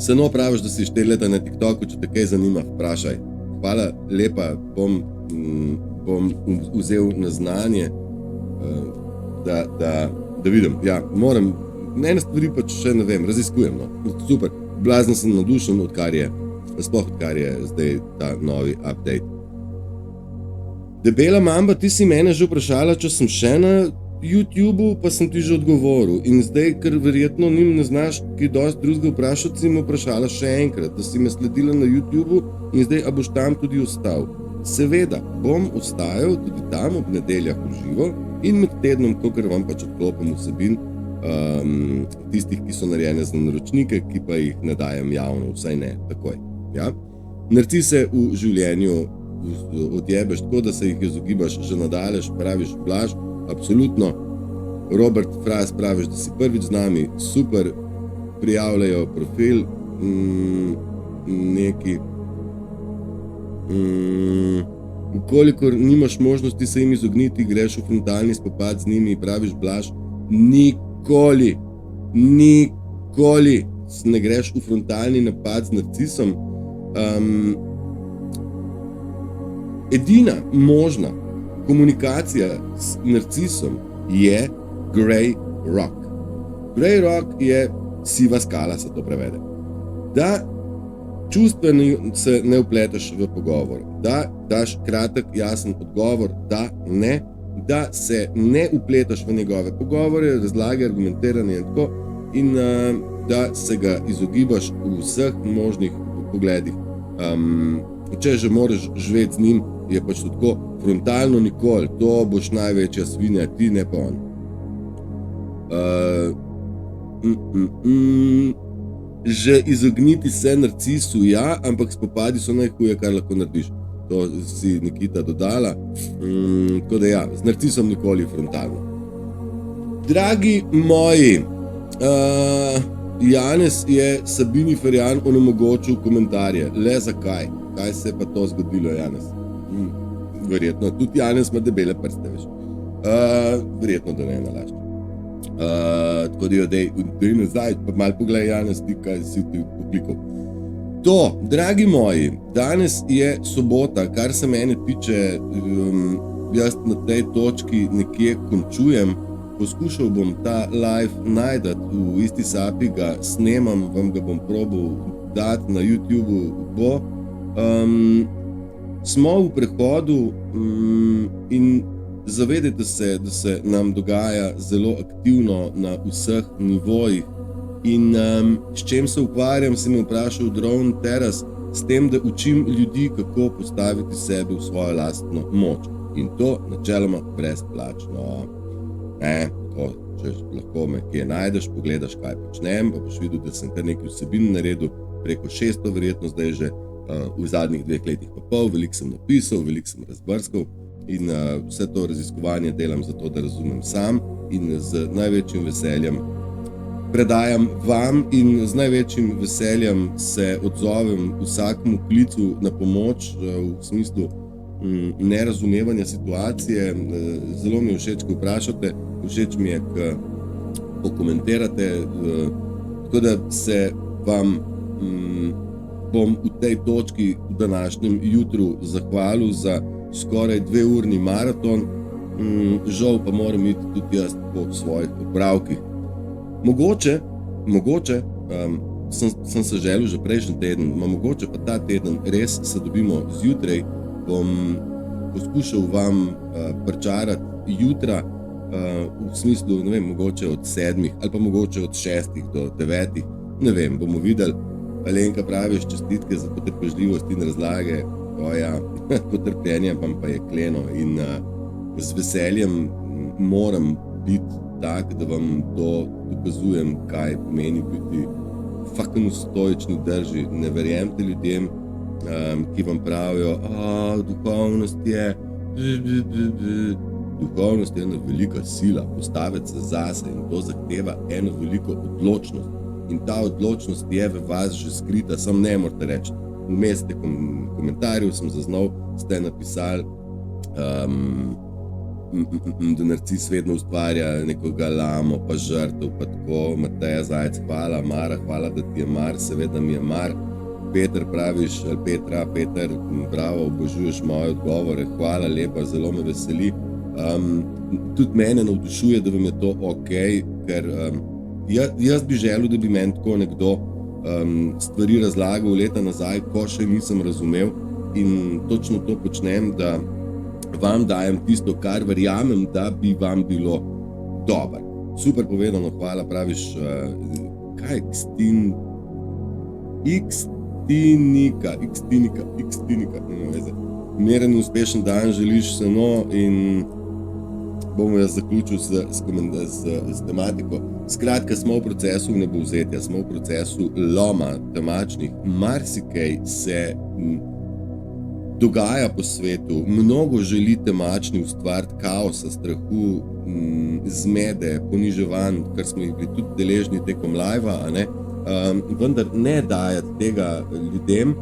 Seno praviš, da si 4 leta na TikToku, če te kaj zanima, vprašaj. Hvala lepa, bom vzel na znanje, da vidim, ja, moram, ene stvari pa še ne vem, raziskujem, no. Super, blazno sem navdušen, odkar je zdaj ta novi update. Debela mamba, ti si mene že vprašala, če sem še na YouTubeu, pa sem ti že odgovoril. In zdaj, ker verjetno ne znaš kaj dosti drugega vprašati, si me vprašala še enkrat, da si me sledila na YouTubeu in zdaj, a boš tam tudi ostal. Seveda, bom ostajal tudi tam ob nedeljah v živo in med tednom, kakor vam pač odklopim vsebin, tistih, ki so narejene za naročnike, ki pa jih ne dajem javno, vsaj ne takoj. Ja? Narcise v življenju odjebeš tako, da se jih izogibaš že nadalje, praviš Blaž, absolutno. Robert Fras praviš, da si prvič z nami, super, prijavljajo profil, neki. Ukolikor nimaš možnosti se jim izogniti, greš v frontalni spopad z njimi, praviš Blaž, nikoli ne greš v frontalni napad z narcisom. Edina možna komunikacija s narcisom je grey rock. Grey rock je siva skala, se to prevede. Da čustveno se ne vpletaš v pogovor, da daš kratek, jasen odgovor, da ne, da se ne vpletaš v njegove pogovore, razlage, argumentiranje in tako, in da se ga izogibaš v vseh možnih pogledih. Če že moraš živeti z njim, je pač tako frontalno nikoli, to boš največja svinja, ti ne pa on. Že izogniti se narcisu, ja, ampak spopadi so najhuje, kar lahko narediš. To si Nikita dodala. Tako da ja, z narcisom nikoli frontalno. Dragi moji, Janez je Sabini Ferjan onemogočil komentarje. Le zakaj? Kaj se je pa to zgodilo, Janez? Verjetno, tudi Janez ima debele prste, veš. Verjetno, da ne nalašč. Tako da jo dej nazaj, pa malo pogledaj, Janez, ti kaj si ti poklikal. To, dragi moji, danes je sobota, kar se mene tiče, jaz na tej točki nekje končujem. poskušal bom ta live najdati v isti sapi, ga snemam, vam ga bom probal dati na YouTubeu, bo. Smo v prehodu in zavedajte se, da se nam dogaja zelo aktivno na vseh nivojih. In s čem se ukvarjam, sem me vprašal Drone Teras, s tem, da učim ljudi, kako postaviti sebe v svojo lastno moč. In to načeloma brezplačno. To, če lahko me kje najdeš, pogledaš, kaj počnem, pa boš videl, da sem kar nekaj vsebin naredil, preko 600 verjetno zdaj že v zadnjih 2 letih pa pol, veliko sem napisal, veliko sem razbrskal in vse to raziskovanje delam zato, da razumem sam in z največjim veseljem predajam vam in z največjim veseljem se odzovem vsakemu klicu na pomoč v smislu nerazumevanja situacije. Zelo mi je všeč, ko vprašate, všeč mi je, ko komentirate, tako da se vam bom v tej točki v današnjem jutru zahvalil za skoraj 2-urni maraton, žal pa moram iti tudi jaz po svojih popravkih. Mogoče sem se želel že prejšnji teden, mogoče pa ta teden res se dobimo zjutraj, bom poskušal vam pričarati jutra, v smislu, ne vem, mogoče od 7 ali pa mogoče od 6 do 9, ne vem, bomo videli. Alenka praviš, čestitke za potrpežljivost in razlage, potrpljenje pa je kleno in z veseljem moram biti tak, da vam to dokazujem, kaj pomeni biti fucking stoični drži. Ne verjemite ljudem, ki vam pravijo, duhovnost je ena velika sila, postaviti se zase in to zahteva eno veliko odločnost. In ta odločnost je v vas že skrita, samo ne morate reči. Vmes komentarjev sem zaznal, ste napisali, da narcis vedno ustvarja neko galamo, pa žrtev, pa tako. Mateja Zajec, hvala. Mara, hvala, da ti je mar, seveda mi je mar. Peter praviš, Peter, bravo, obožuješ moje odgovore, hvala lepa, zelo me veseli. Tudi mene navdušuje, da vam je to ok, ker jaz bi želel, da bi meni tako nekdo stvari razlagal leta nazaj, ko še nisem razumel, in točno to počnem, da vam dajem tisto, kar verjamem, da bi vam bilo dobro. Super povedano, hvala, praviš, kaj, Xtinika, nema veze. Miren in uspešen dan želiš samo in bomo jaz zaključil s tematiko. Skratka, smo v procesu nebovzetja, smo v procesu loma temačnih. Marsikaj se dogaja po svetu, mnogo želi temačni ustvariti kaosa, strahu, zmede, poniževanj, kar smo jih bili tudi deležni tekom live-a, vendar ne dajati tega ljudem,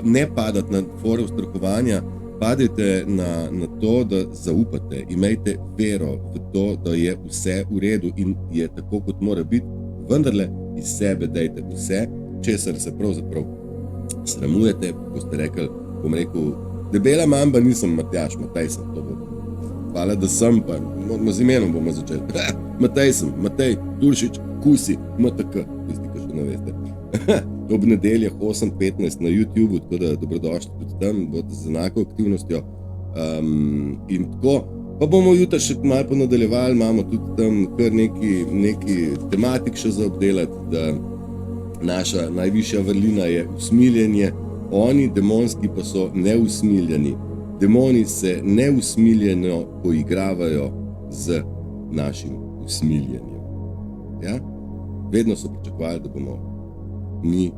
ne padati na fore ustrahovanja, padajte na to, da zaupate, imejte vero v to, da je vse v redu in je tako, kot mora biti, vendarle iz sebe dajte vse, česar se pravzaprav sramujete, boste rekli, bom rekel, debela mamba nisem Matjaž, Matej sem, to bo. Hvala, da sem, pa z imenom bomo začeli. Matej sem, Matej Turšič, Kusi, MTK, tisti, ki še ne veste. Ob nedeljah 8:15 na YouTubeu, tako da dobrodošli tudi tam, bodo z enako aktivnostjo. In tako, pa bomo jutri še malo ponadaljevali, imamo tudi tam kar neki tematik še za obdelati, da naša najvišja vrlina je usmiljenje, oni demonski pa so neusmiljeni. Demoni se neusmiljeno poigravajo z našim usmiljenjem. Ja? Vedno so pričakovali, da bomo mi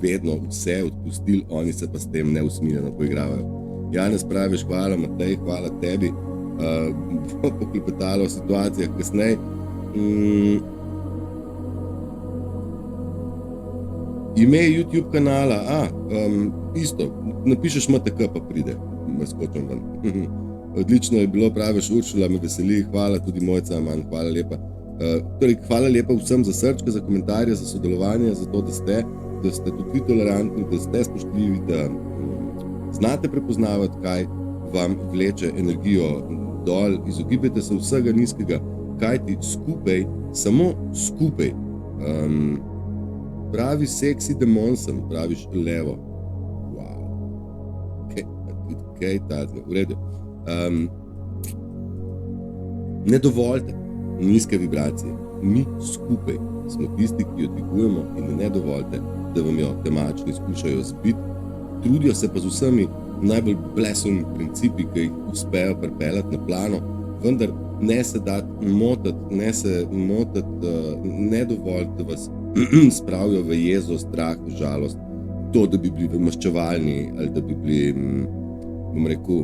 vedno vse odpustili, oni se pa s tem neusmiljeno poigravajo. Janez praviš, hvala Matej, hvala tebi, poklepetalo o situacijah kasneje. Ime YouTube kanala, isto, napišeš MTK pa pride, me skočim ven. Odlično je bilo, praviš Uršula, me veseli, hvala tudi Mojca, manj, hvala lepa. Torej, hvala lepa vsem za srčke, za komentarje, za sodelovanje, za to, da ste tudi tolerantni, da ste spoštljivi, da znate prepoznavati, kaj vam vleče energijo dol, izogibajte se vsega nizkega, kajti skupaj, samo skupaj, pravi seksi demon sem, praviš levo. Wow. Kaj tazga, v redu. Ne dovoljte nizke vibracije. Mi skupaj smo tisti, ki jo dvigujemo in ne dovoljte, da vam jo temačni skušajo zbiti. Trudijo se pa z vsemi najbolj blesovimi principi, ki jih uspejo pripeljati na plano, vendar ne se dati motati, ne dovoljte, da vas spravijo v jezo, strah, žalost, to, da bi bili maščevalni ali da bi bili, bom rekel,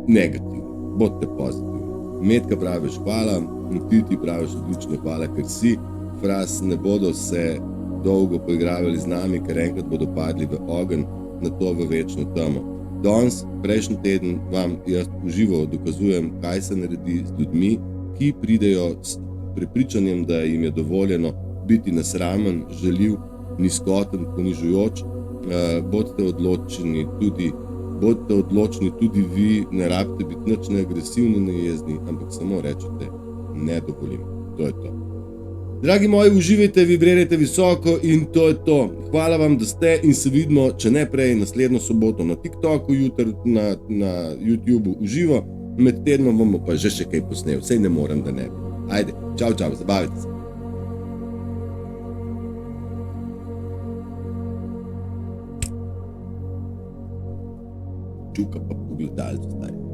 negativni. Bodite pozitivni. Metka praviš hvala in ti praviš odlično hvala, ker si. Fraz, ne bodo se dolgo poigravali z nami, ker enkrat bodo padli v ogenj, na to v večno temo. Danes, prejšnji teden, vam jaz uživo dokazujem, kaj se naredi z ljudmi, ki pridejo s prepričanjem, da jim je dovoljeno biti nesramen, žaljiv, nizkoten, ponižujoč. Bodite odločni tudi vi, ne rabite biti nič neagresivni, nejezni, ampak samo rečete, ne dovolim. To je to. Dragi moji, uživajte, vibrirajte visoko in to je to. Hvala vam, da ste in se vidimo, če ne prej, naslednjo soboto na TikToku, jutri na YouTubeu uživo, med tednom bomo pa že še kaj posnel, sej ne morem, da ne bi. Ajde, čau, zabavite se. Čuka pa po gledalcu, stari.